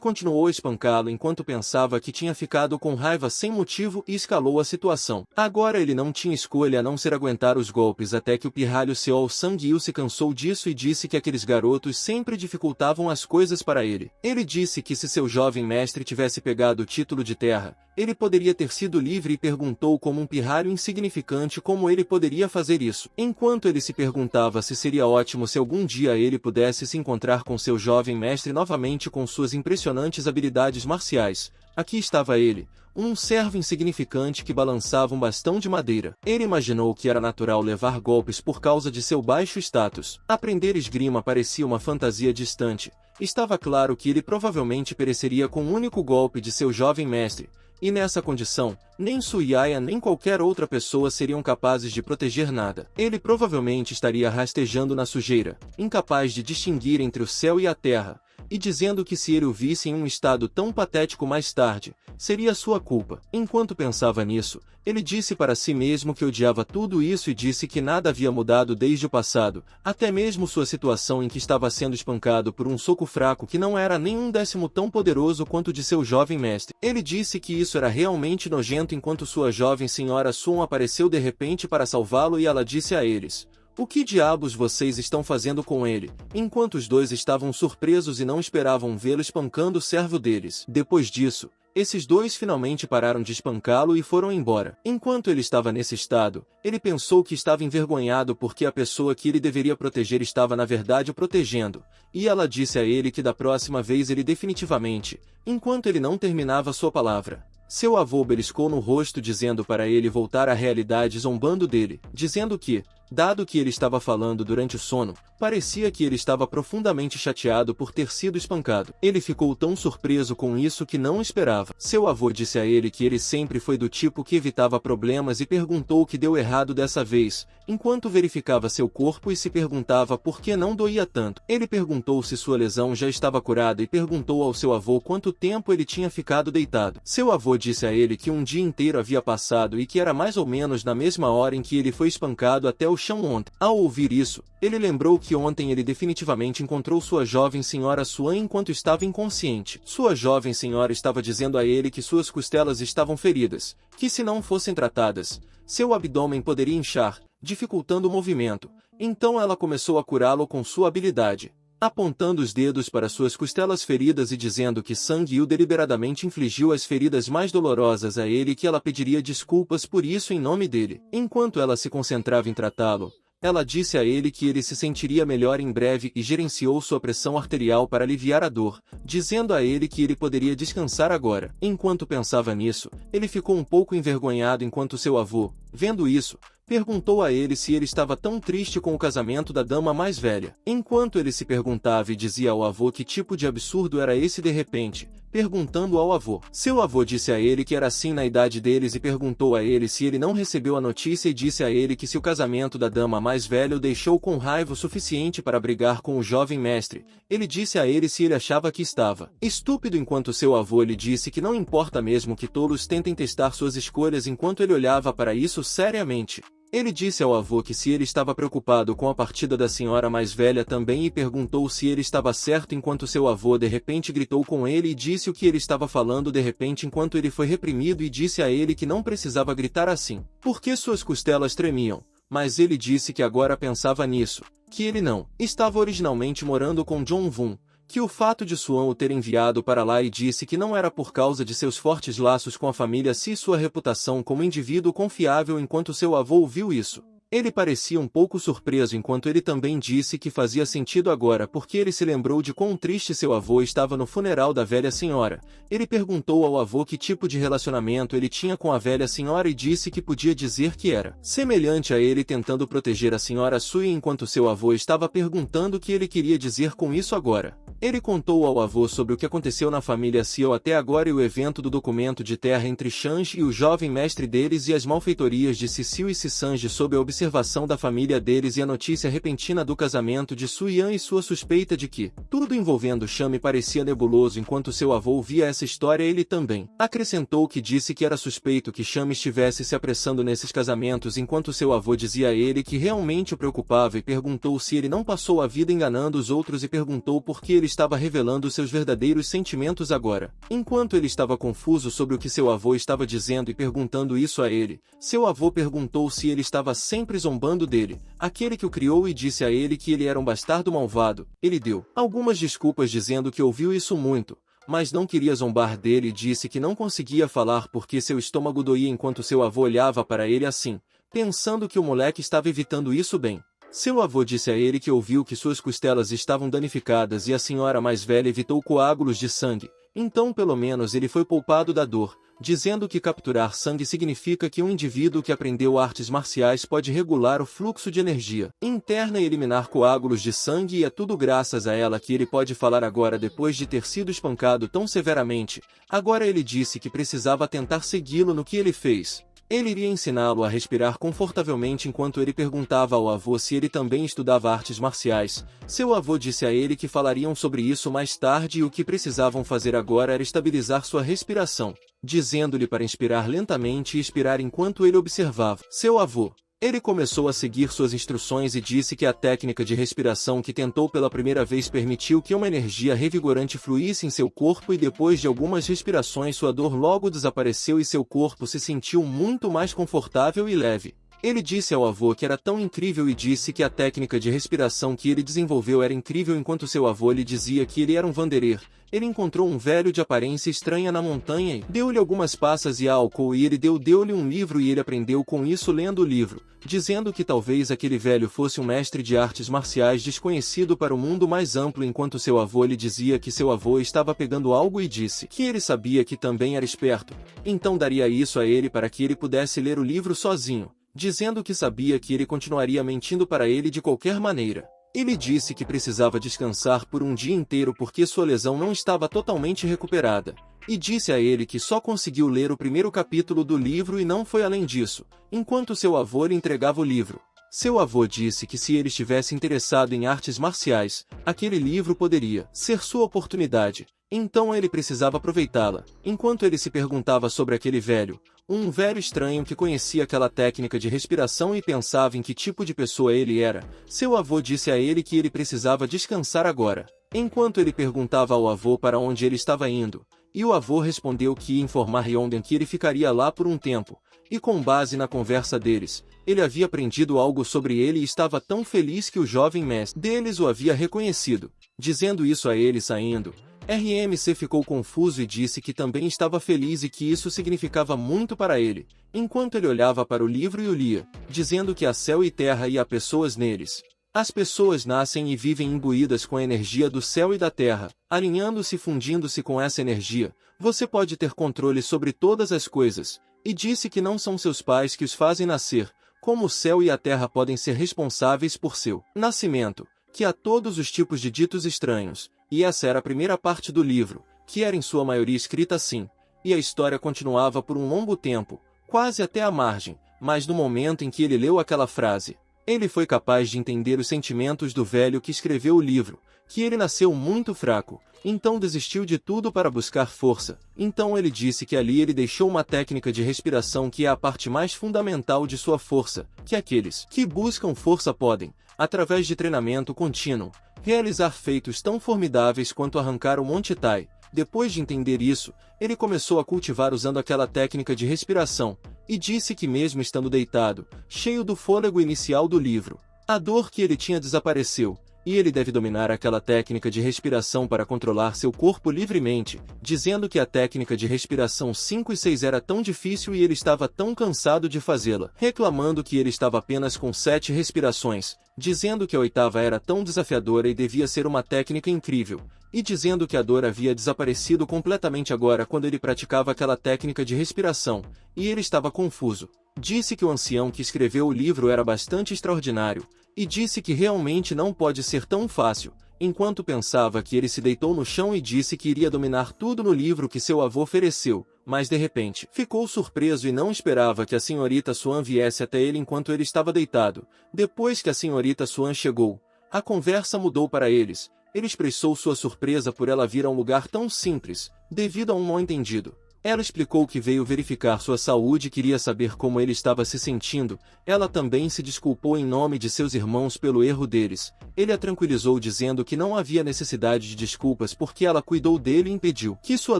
continuou a espancá-lo enquanto pensava que tinha ficado com raiva sem motivo e escalou a situação. Agora ele não tinha escolha a não ser aguentar os golpes até que o pirralho Seol Sang-il se cansou disso e disse que aqueles garotos sempre dificultavam as coisas para ele. Ele disse que se seu jovem mestre tivesse pegado o título de terra, ele poderia ter sido livre e perguntou como um pirralho insignificante como ele poderia fazer isso. Enquanto ele se perguntava se seria ótimo se algum dia ele pudesse se encontrar com seu jovem mestre novamente com suas impressionantes habilidades marciais, aqui estava ele, um servo insignificante que balançava um bastão de madeira. Ele imaginou que era natural levar golpes por causa de seu baixo status. Aprender esgrima parecia uma fantasia distante. Estava claro que ele provavelmente pereceria com um único golpe de seu jovem mestre, e nessa condição, nem Suyaya nem qualquer outra pessoa seriam capazes de proteger nada. Ele provavelmente estaria rastejando na sujeira, incapaz de distinguir entre o céu e a terra, e dizendo que se ele o visse em um estado tão patético mais tarde, seria sua culpa. Enquanto pensava nisso, ele disse para si mesmo que odiava tudo isso e disse que nada havia mudado desde o passado, até mesmo sua situação em que estava sendo espancado por um soco fraco que não era nem um décimo tão poderoso quanto o de seu jovem mestre. Ele disse que isso era realmente nojento enquanto sua jovem senhora Sun apareceu de repente para salvá-lo e ela disse a eles: o que diabos vocês estão fazendo com ele? Enquanto os dois estavam surpresos e não esperavam vê-lo espancando o servo deles. Depois disso, esses dois finalmente pararam de espancá-lo e foram embora. Enquanto ele estava nesse estado, ele pensou que estava envergonhado porque a pessoa que ele deveria proteger estava na verdade o protegendo, e ela disse a ele que da próxima vez ele definitivamente, enquanto ele não terminava sua palavra, seu avô beliscou no rosto dizendo para ele voltar à realidade, zombando dele, dizendo que, dado que ele estava falando durante o sono, parecia que ele estava profundamente chateado por ter sido espancado. Ele ficou tão surpreso com isso que não esperava. Seu avô disse a ele que ele sempre foi do tipo que evitava problemas e perguntou o que deu errado dessa vez, enquanto verificava seu corpo e se perguntava por que não doía tanto. Ele perguntou se sua lesão já estava curada e perguntou ao seu avô quanto tempo ele tinha ficado deitado. Seu avô disse a ele que um dia inteiro havia passado e que era mais ou menos na mesma hora em que ele foi espancado até o chão ontem. Ao ouvir isso, ele lembrou que ontem ele definitivamente encontrou sua jovem senhora Suan enquanto estava inconsciente. Sua jovem senhora estava dizendo a ele que suas costelas estavam feridas, que se não fossem tratadas, seu abdômen poderia inchar, dificultando o movimento. Então ela começou a curá-lo com sua habilidade, apontando os dedos para suas costelas feridas e dizendo que Sang-il deliberadamente infligiu as feridas mais dolorosas a ele e que ela pediria desculpas por isso em nome dele. Enquanto ela se concentrava em tratá-lo, ela disse a ele que ele se sentiria melhor em breve e gerenciou sua pressão arterial para aliviar a dor, dizendo a ele que ele poderia descansar agora. Enquanto pensava nisso, ele ficou um pouco envergonhado enquanto seu avô, vendo isso, perguntou a ele se ele estava tão triste com o casamento da dama mais velha. Enquanto ele se perguntava e dizia ao avô que tipo de absurdo era esse de repente, perguntando ao avô. Seu avô disse a ele que era assim na idade deles e perguntou a ele se ele não recebeu a notícia e disse a ele que se o casamento da dama mais velha o deixou com raiva o suficiente para brigar com o jovem mestre, ele disse a ele se ele achava que estava estúpido enquanto seu avô lhe disse que não importa mesmo que tolos tentem testar suas escolhas enquanto ele olhava para isso seriamente. Ele disse ao avô que se ele estava preocupado com a partida da senhora mais velha também e perguntou se ele estava certo enquanto seu avô de repente gritou com ele e disse o que ele estava falando de repente enquanto ele foi reprimido e disse a ele que não precisava gritar assim, porque suas costelas tremiam, mas ele disse que agora pensava nisso, que ele não estava originalmente morando com John Vun, que o fato de Suan o ter enviado para lá e disse que não era por causa de seus fortes laços com a família se sua reputação como indivíduo confiável enquanto seu avô ouviu isso. Ele parecia um pouco surpreso enquanto ele também disse que fazia sentido agora porque ele se lembrou de quão triste seu avô estava no funeral da velha senhora. Ele perguntou ao avô que tipo de relacionamento ele tinha com a velha senhora e disse que podia dizer que era semelhante a ele tentando proteger a senhora Sui enquanto seu avô estava perguntando o que ele queria dizer com isso agora. Ele contou ao avô sobre o que aconteceu na família Ciel até agora e o evento do documento de terra entre Shanji e o jovem mestre deles e as malfeitorias de Cecil e Cisange sob a observação da família deles e a notícia repentina do casamento de Suyan e sua suspeita de que tudo envolvendo Chame parecia nebuloso enquanto seu avô ouvia essa história. Ele também acrescentou que disse que era suspeito que Chame estivesse se apressando nesses casamentos enquanto seu avô dizia a ele que realmente o preocupava e perguntou se ele não passou a vida enganando os outros e perguntou por que ele estava revelando seus verdadeiros sentimentos agora. Enquanto ele estava confuso sobre o que seu avô estava dizendo e perguntando isso a ele, seu avô perguntou se ele estava sempre zombando dele, aquele que o criou, e disse a ele que ele era um bastardo malvado. Ele deu algumas desculpas dizendo que ouviu isso muito, mas não queria zombar dele e disse que não conseguia falar porque seu estômago doía enquanto seu avô olhava para ele assim, pensando que o moleque estava evitando isso bem. Seu avô disse a ele que ouviu que suas costelas estavam danificadas e a senhora mais velha evitou coágulos de sangue, então pelo menos ele foi poupado da dor, dizendo que capturar sangue significa que um indivíduo que aprendeu artes marciais pode regular o fluxo de energia interna e eliminar coágulos de sangue, e é tudo graças a ela que ele pode falar agora depois de ter sido espancado tão severamente. Agora ele disse que precisava tentar segui-lo no que ele fez. Ele iria ensiná-lo a respirar confortavelmente enquanto ele perguntava ao avô se ele também estudava artes marciais. Seu avô disse a ele que falariam sobre isso mais tarde e o que precisavam fazer agora era estabilizar sua respiração, dizendo-lhe para inspirar lentamente e expirar enquanto ele observava seu avô. Ele começou a seguir suas instruções e disse que a técnica de respiração que tentou pela primeira vez permitiu que uma energia revigorante fluísse em seu corpo, e depois de algumas respirações sua dor logo desapareceu e seu corpo se sentiu muito mais confortável e leve. Ele disse ao avô que era tão incrível e disse que a técnica de respiração que ele desenvolveu era incrível enquanto seu avô lhe dizia que ele era um wanderer. Ele encontrou um velho de aparência estranha na montanha e deu-lhe algumas passas e álcool, e ele deu-lhe um livro e ele aprendeu com isso lendo o livro, dizendo que talvez aquele velho fosse um mestre de artes marciais desconhecido para o mundo mais amplo enquanto seu avô lhe dizia que seu avô estava pegando algo e disse que ele sabia que também era esperto, então daria isso a ele para que ele pudesse ler o livro sozinho, dizendo que sabia que ele continuaria mentindo para ele de qualquer maneira. Ele disse que precisava descansar por um dia inteiro porque sua lesão não estava totalmente recuperada, e disse a ele que só conseguiu ler o primeiro capítulo do livro e não foi além disso, enquanto seu avô lhe entregava o livro. Seu avô disse que se ele estivesse interessado em artes marciais, aquele livro poderia ser sua oportunidade, então ele precisava aproveitá-la. Enquanto ele se perguntava sobre aquele velho, um velho estranho que conhecia aquela técnica de respiração e pensava em que tipo de pessoa ele era, seu avô disse a ele que ele precisava descansar agora. Enquanto ele perguntava ao avô para onde ele estava indo, e o avô respondeu que ia informar Yonden que ele ficaria lá por um tempo, e com base na conversa deles, ele havia aprendido algo sobre ele e estava tão feliz que o jovem mestre deles o havia reconhecido. Dizendo isso a ele saindo, RMC ficou confuso e disse que também estava feliz e que isso significava muito para ele, enquanto ele olhava para o livro e o lia, dizendo que há céu e terra e há pessoas neles. As pessoas nascem e vivem imbuídas com a energia do céu e da terra, alinhando-se e fundindo-se com essa energia. Você pode ter controle sobre todas as coisas, e disse que não são seus pais que os fazem nascer, como o céu e a terra podem ser responsáveis por seu nascimento, que há todos os tipos de ditos estranhos. E essa era a primeira parte do livro, que era em sua maioria escrita assim, e a história continuava por um longo tempo, quase até a margem, mas no momento em que ele leu aquela frase, ele foi capaz de entender os sentimentos do velho que escreveu o livro, que ele nasceu muito fraco, então desistiu de tudo para buscar força. Então ele disse que ali ele deixou uma técnica de respiração que é a parte mais fundamental de sua força, que aqueles que buscam força podem, através de treinamento contínuo, realizar feitos tão formidáveis quanto arrancar o Monte Tai. Depois de entender isso, ele começou a cultivar usando aquela técnica de respiração, e disse que mesmo estando deitado, cheio do fôlego inicial do livro, a dor que ele tinha desapareceu, e ele deve dominar aquela técnica de respiração para controlar seu corpo livremente, dizendo que a técnica de respiração 5 e 6 era tão difícil e ele estava tão cansado de fazê-la, reclamando que ele estava apenas com 7 respirações, dizendo que a 8ª era tão desafiadora e devia ser uma técnica incrível, e dizendo que a dor havia desaparecido completamente agora quando ele praticava aquela técnica de respiração, e ele estava confuso. Disse que o ancião que escreveu o livro era bastante extraordinário, e disse que realmente não pode ser tão fácil. Enquanto pensava que ele se deitou no chão e disse que iria dominar tudo no livro que seu avô ofereceu, mas de repente ficou surpreso e não esperava que a senhorita Swan viesse até ele enquanto ele estava deitado. Depois que a senhorita Swan chegou, a conversa mudou para eles. Ele expressou sua surpresa por ela vir a um lugar tão simples, devido a um mal-entendido. Ela explicou que veio verificar sua saúde e queria saber como ele estava se sentindo. Ela também se desculpou em nome de seus irmãos pelo erro deles. Ele a tranquilizou dizendo que não havia necessidade de desculpas porque ela cuidou dele e impediu que sua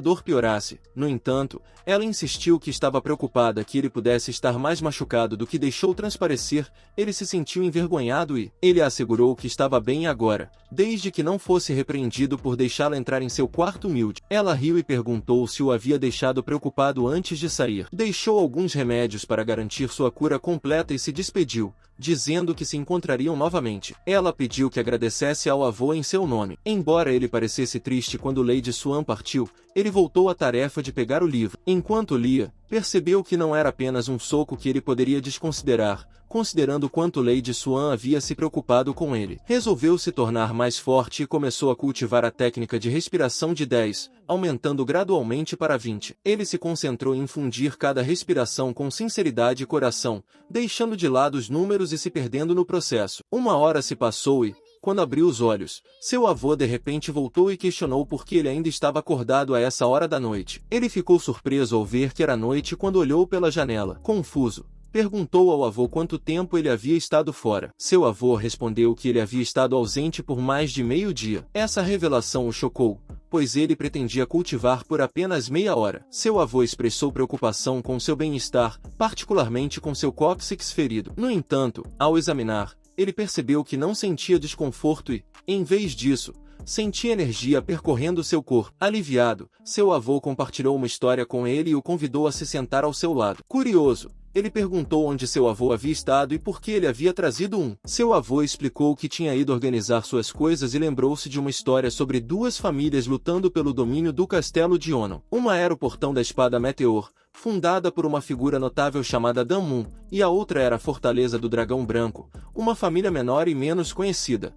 dor piorasse. No entanto, ela insistiu que estava preocupada que ele pudesse estar mais machucado do que deixou transparecer. Ele se sentiu envergonhado e ele assegurou que estava bem agora, desde que não fosse repreendido por deixá-la entrar em seu quarto humilde. Ela riu e perguntou se o havia deixado preocupado antes de sair. Deixou alguns remédios para garantir sua cura completa e se despediu, dizendo que se encontrariam novamente. Ela pediu que agradecesse ao avô em seu nome. Embora ele parecesse triste quando Lady Swan partiu, ele voltou à tarefa de pegar o livro. Enquanto lia, percebeu que não era apenas um soco que ele poderia desconsiderar, considerando quanto Lady Swan havia se preocupado com ele. Resolveu se tornar mais forte e começou a cultivar a técnica de respiração de 10, aumentando gradualmente para 20. Ele se concentrou em fundir cada respiração com sinceridade e coração, deixando de lado os números e se perdendo no processo. 1 hora se passou e, quando abriu os olhos, seu avô de repente voltou e questionou por que ele ainda estava acordado a essa hora da noite. Ele ficou surpreso ao ver que era noite quando olhou pela janela. Confuso, perguntou ao avô quanto tempo ele havia estado fora. Seu avô respondeu que ele havia estado ausente por mais de meio-dia. Essa revelação o chocou, pois ele pretendia cultivar por apenas meia hora. Seu avô expressou preocupação com seu bem-estar, particularmente com seu cóccix ferido. No entanto, ao examinar, ele percebeu que não sentia desconforto e, em vez disso, sentia energia percorrendo seu corpo. Aliviado, seu avô compartilhou uma história com ele e o convidou a se sentar ao seu lado. Curioso, ele perguntou onde seu avô havia estado e por que ele havia trazido um. Seu avô explicou que tinha ido organizar suas coisas e lembrou-se de uma história sobre 2 famílias lutando pelo domínio do castelo de Onon. Uma era o Portão da Espada Meteor, fundada por uma figura notável chamada Damun, e a outra era a Fortaleza do Dragão Branco, uma família menor e menos conhecida.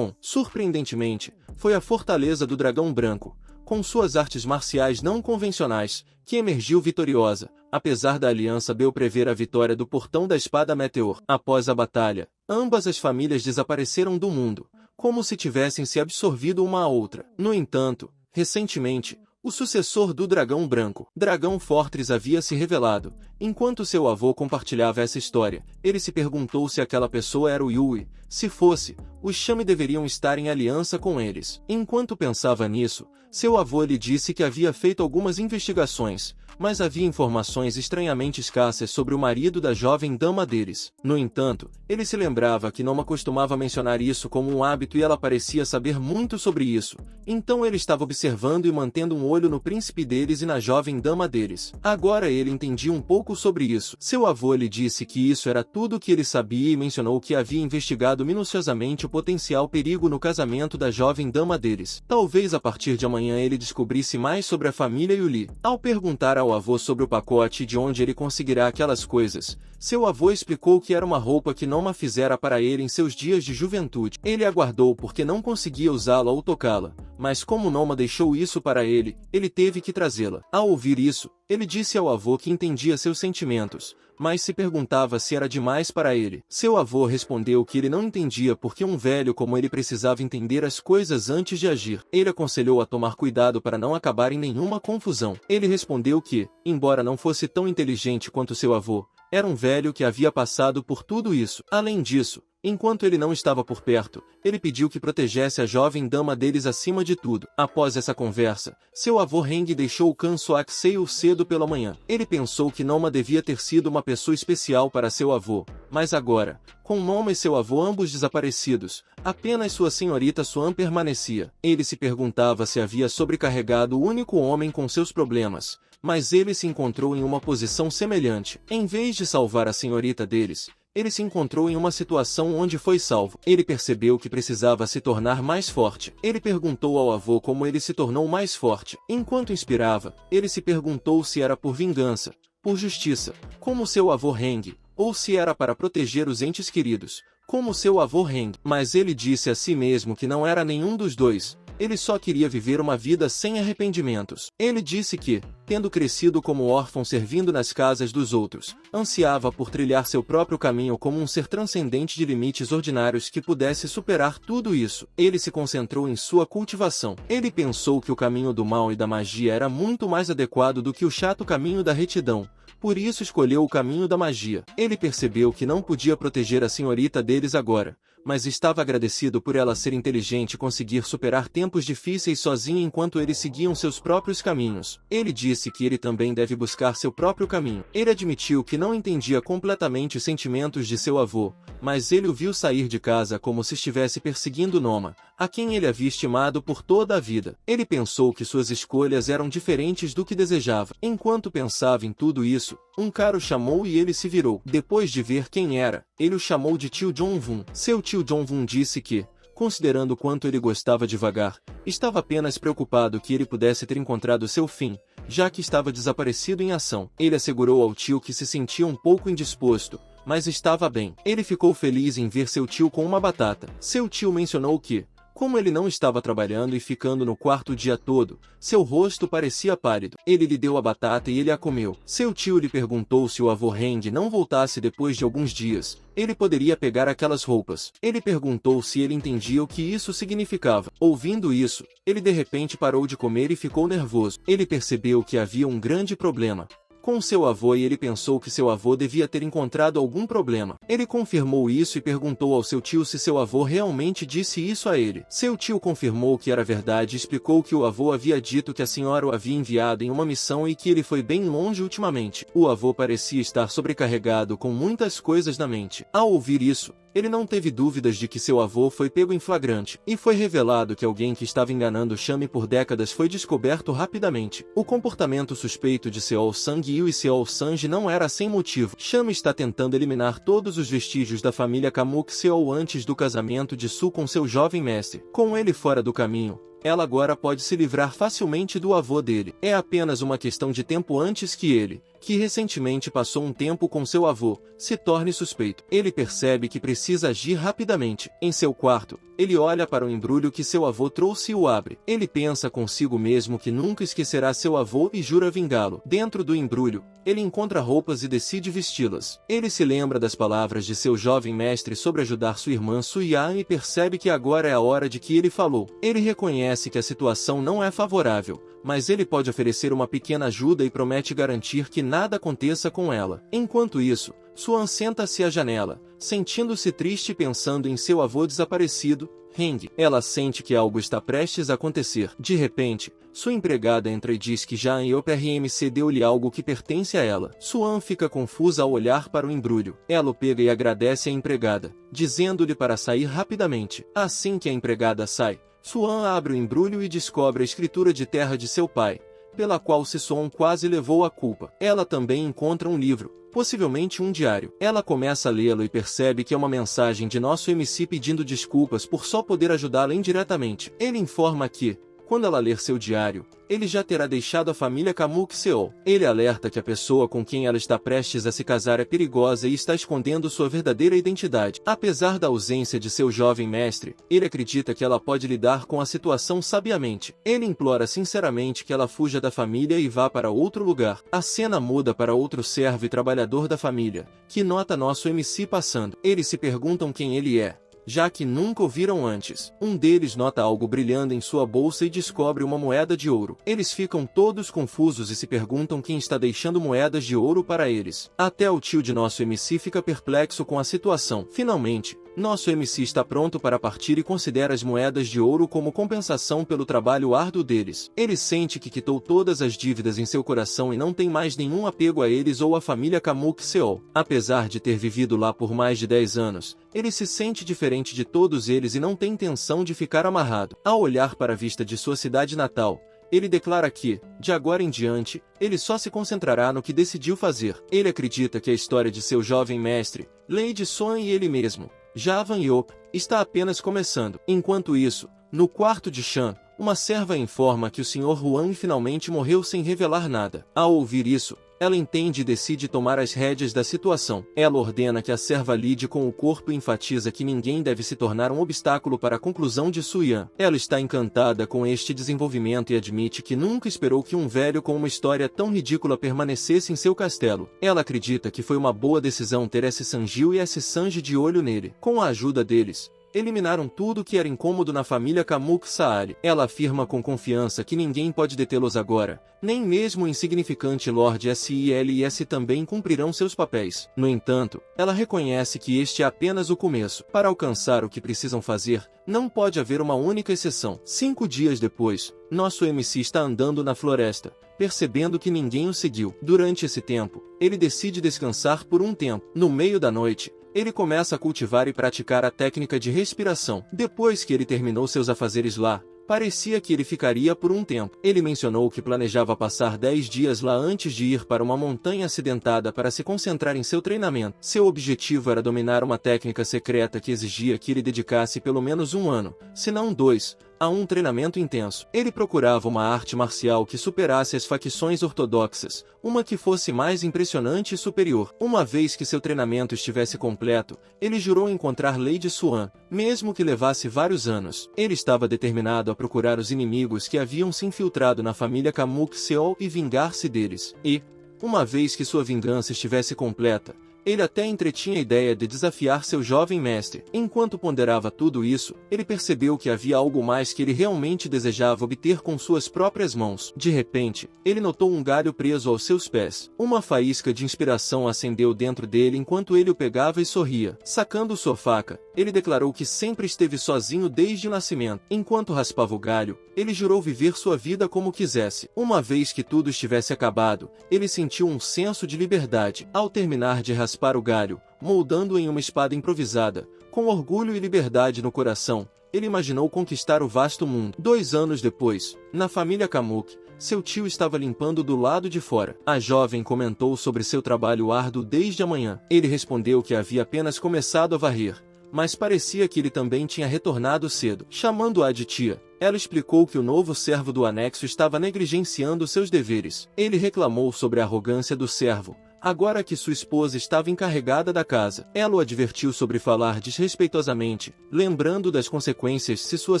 Surpreendentemente, foi a Fortaleza do Dragão Branco, com suas artes marciais não convencionais, que emergiu vitoriosa, apesar da Aliança Bel prever a vitória do Portão da Espada Meteor. Após a batalha, ambas as famílias desapareceram do mundo, como se tivessem se absorvido uma à outra. No entanto, recentemente, o sucessor do Dragão Branco, Dragão Fortress, havia se revelado. Enquanto seu avô compartilhava essa história, ele se perguntou se aquela pessoa era o Yui. Se fosse, os Shami deveriam estar em aliança com eles. Enquanto pensava nisso, seu avô lhe disse que havia feito algumas investigações, mas havia informações estranhamente escassas sobre o marido da jovem dama deles. No entanto, ele se lembrava que Noma costumava mencionar isso como um hábito e ela parecia saber muito sobre isso. Então ele estava observando e mantendo um olho no príncipe deles e na jovem dama deles. Agora ele entendia um pouco sobre isso. Seu avô lhe disse que isso era tudo o que ele sabia e mencionou que havia investigado minuciosamente o potencial perigo no casamento da jovem dama deles. Talvez a partir de amanhã ele descobrisse mais sobre a família Yuli. Ao perguntar ao avô sobre o pacote e de onde ele conseguirá aquelas coisas, seu avô explicou que era uma roupa que Noma fizera para ele em seus dias de juventude. Ele aguardou porque não conseguia usá-la ou tocá-la, mas como Noma deixou isso para ele, ele teve que trazê-la. Ao ouvir isso, ele disse ao avô que entendia seus sentimentos, mas se perguntava se era demais para ele. Seu avô respondeu que ele não entendia porque um velho como ele precisava entender as coisas antes de agir. Ele aconselhou a tomar cuidado para não acabar em nenhuma confusão. Ele respondeu que, embora não fosse tão inteligente quanto seu avô, Era um velho que havia passado por tudo isso. Além disso, enquanto ele não estava por perto, ele pediu que protegesse a jovem dama deles acima de tudo. Após essa conversa, seu avô Heng deixou o Khan Soak Seul cedo pela manhã. Ele pensou que Noma devia ter sido uma pessoa especial para seu avô, mas agora, com Noma e seu avô ambos desaparecidos, apenas sua senhorita Suan permanecia. Ele se perguntava se havia sobrecarregado o único homem com seus problemas, mas ele se encontrou em uma posição semelhante. Em vez de salvar a senhorita deles, ele se encontrou em uma situação onde foi salvo. Ele percebeu que precisava se tornar mais forte. Ele perguntou ao avô como ele se tornou mais forte. Enquanto inspirava, ele se perguntou se era por vingança, por justiça, como seu avô Heng, ou se era para proteger os entes queridos, como seu avô Heng. Mas ele disse a si mesmo que não era nenhum dos dois. Ele só queria viver uma vida sem arrependimentos. Ele disse que, tendo crescido como órfão servindo nas casas dos outros, ansiava por trilhar seu próprio caminho como um ser transcendente de limites ordinários que pudesse superar tudo isso. Ele se concentrou em sua cultivação. Ele pensou que o caminho do mal e da magia era muito mais adequado do que o chato caminho da retidão. Por isso escolheu o caminho da magia. Ele percebeu que não podia proteger a senhorita deles agora, mas estava agradecido por ela ser inteligente e conseguir superar tempos difíceis sozinha enquanto eles seguiam seus próprios caminhos. Ele disse que ele também deve buscar seu próprio caminho. Ele admitiu que não entendia completamente os sentimentos de seu avô, mas ele o viu sair de casa como se estivesse perseguindo Noma, a quem ele havia estimado por toda a vida. Ele pensou que suas escolhas eram diferentes do que desejava. Enquanto pensava em tudo isso, um cara o chamou e ele se virou. Depois de ver quem era, ele o chamou de tio Jong-vun. Seu tio Jong-vun disse que, considerando quanto ele gostava de vagar, estava apenas preocupado que ele pudesse ter encontrado seu fim, já que estava desaparecido em ação. Ele assegurou ao tio que se sentia um pouco indisposto, mas estava bem. Ele ficou feliz em ver seu tio com uma batata. Seu tio mencionou que, como ele não estava trabalhando e ficando no quarto o dia todo, seu rosto parecia pálido. Ele lhe deu a batata e ele a comeu. Seu tio lhe perguntou se o avô Heng não voltasse depois de alguns dias, ele poderia pegar aquelas roupas. Ele perguntou se ele entendia o que isso significava. Ouvindo isso, ele de repente parou de comer e ficou nervoso. Ele percebeu que havia um grande problema com seu avô e ele pensou que seu avô devia ter encontrado algum problema. Ele confirmou isso e perguntou ao seu tio se seu avô realmente disse isso a ele. Seu tio confirmou que era verdade e explicou que o avô havia dito que a senhora o havia enviado em uma missão e que ele foi bem longe ultimamente. O avô parecia estar sobrecarregado com muitas coisas na mente. Ao ouvir isso, ele não teve dúvidas de que seu avô foi pego em flagrante, e foi revelado que alguém que estava enganando Shami por décadas foi descoberto rapidamente. O comportamento suspeito de Seol Sang-il e Seol Sanji não era sem motivo. Shami está tentando eliminar todos os vestígios da família Kamuk Seol antes do casamento de Su com seu jovem mestre. Com ele fora do caminho, ela agora pode se livrar facilmente do avô dele. É apenas uma questão de tempo antes que ele, que recentemente passou um tempo com seu avô, se torne suspeito. Ele percebe que precisa agir rapidamente. Em seu quarto, ele olha para o embrulho que seu avô trouxe e o abre. Ele pensa consigo mesmo que nunca esquecerá seu avô e jura vingá-lo. Dentro do embrulho, ele encontra roupas e decide vesti-las. Ele se lembra das palavras de seu jovem mestre sobre ajudar sua irmã Suyan e percebe que agora é a hora de que ele falou. Ele reconhece que a situação não é favorável, mas ele pode oferecer uma pequena ajuda e promete garantir que nada aconteça com ela. Enquanto isso, Suan senta-se à janela, sentindo-se triste e pensando em seu avô desaparecido, Heng. Ela sente que algo está prestes a acontecer. De repente, sua empregada entra e diz que Jaan Yoprmc deu-lhe algo que pertence a ela. Suan fica confusa ao olhar para o embrulho. Ela o pega e agradece à empregada, dizendo-lhe para sair rapidamente. Assim que a empregada sai, Suan abre o embrulho e descobre a escritura de terra de seu pai, pela qual Sison quase levou a culpa. Ela também encontra um livro, possivelmente um diário. Ela começa a lê-lo e percebe que é uma mensagem de nosso MC pedindo desculpas por só poder ajudá-la indiretamente. Ele informa que, quando ela ler seu diário, ele já terá deixado a família Kamuk Seol. Ele alerta que a pessoa com quem ela está prestes a se casar é perigosa e está escondendo sua verdadeira identidade. Apesar da ausência de seu jovem mestre, ele acredita que ela pode lidar com a situação sabiamente. Ele implora sinceramente que ela fuja da família e vá para outro lugar. A cena muda para outro servo e trabalhador da família, que nota nosso MC passando. Eles se perguntam quem ele é, já que nunca o viram antes. Um deles nota algo brilhando em sua bolsa e descobre uma moeda de ouro. Eles ficam todos confusos e se perguntam quem está deixando moedas de ouro para eles. Até o tio de nosso MC fica perplexo com a situação. Finalmente, nosso MC está pronto para partir e considera as moedas de ouro como compensação pelo trabalho árduo deles. Ele sente que quitou todas as dívidas em seu coração e não tem mais nenhum apego a eles ou à família Kamuk Seol. Apesar de ter vivido lá por mais de 10 anos, ele se sente diferente de todos eles e não tem intenção de ficar amarrado. Ao olhar para a vista de sua cidade natal, ele declara que, de agora em diante, ele só se concentrará no que decidiu fazer. Ele acredita que a história de seu jovem mestre, Lady Soan e ele mesmo, Javan Yop, está apenas começando. Enquanto isso, no quarto de Shan, uma serva informa que o Sr. Huang finalmente morreu sem revelar nada. Ao ouvir isso, ela entende e decide tomar as rédeas da situação. Ela ordena que a serva lide com o corpo e enfatiza que ninguém deve se tornar um obstáculo para a conclusão de Suyan. Ela está encantada com este desenvolvimento e admite que nunca esperou que um velho com uma história tão ridícula permanecesse em seu castelo. Ela acredita que foi uma boa decisão ter esse Sanjil e esse Sanji de olho nele. Com a ajuda deles, eliminaram tudo que era incômodo na família Kamuk Saari. Ela afirma com confiança que ninguém pode detê-los agora, nem mesmo o insignificante Lord Silis também cumprirão seus papéis. No entanto, ela reconhece que este é apenas o começo. Para alcançar o que precisam fazer, não pode haver uma única exceção. 5 dias depois, nosso MC está andando na floresta, percebendo que ninguém o seguiu. Durante esse tempo, ele decide descansar por um tempo. No meio da noite, ele começa a cultivar e praticar a técnica de respiração. Depois que ele terminou seus afazeres lá, parecia que ele ficaria por um tempo. Ele mencionou que planejava passar 10 dias lá antes de ir para uma montanha acidentada para se concentrar em seu treinamento. Seu objetivo era dominar uma técnica secreta que exigia que ele dedicasse pelo menos 1 ano, se não 2, a um treinamento intenso. Ele procurava uma arte marcial que superasse as facções ortodoxas, uma que fosse mais impressionante e superior. Uma vez que seu treinamento estivesse completo, ele jurou encontrar Lady Suan, mesmo que levasse vários anos. Ele estava determinado a procurar os inimigos que haviam se infiltrado na família Kamuk Seol e vingar-se deles. E, uma vez que sua vingança estivesse completa, ele até entretinha a ideia de desafiar seu jovem mestre. Enquanto ponderava tudo isso, ele percebeu que havia algo mais que ele realmente desejava obter com suas próprias mãos. De repente, ele notou um galho preso aos seus pés. Uma faísca de inspiração acendeu dentro dele enquanto ele o pegava e sorria. Sacando sua faca, ele declarou que sempre esteve sozinho desde o nascimento. Enquanto raspava o galho, ele jurou viver sua vida como quisesse. Uma vez que tudo estivesse acabado, ele sentiu um senso de liberdade. Ao terminar de raspar o galho, moldando-o em uma espada improvisada, com orgulho e liberdade no coração, ele imaginou conquistar o vasto mundo. 2 anos depois, na família Kamuk, seu tio estava limpando do lado de fora. A jovem comentou sobre seu trabalho árduo desde a manhã. Ele respondeu que havia apenas começado a varrer, mas parecia que ele também tinha retornado cedo. Chamando-a de tia, ela explicou que o novo servo do anexo estava negligenciando seus deveres. Ele reclamou sobre a arrogância do servo, agora que sua esposa estava encarregada da casa. Ela o advertiu sobre falar desrespeitosamente, lembrando das consequências se sua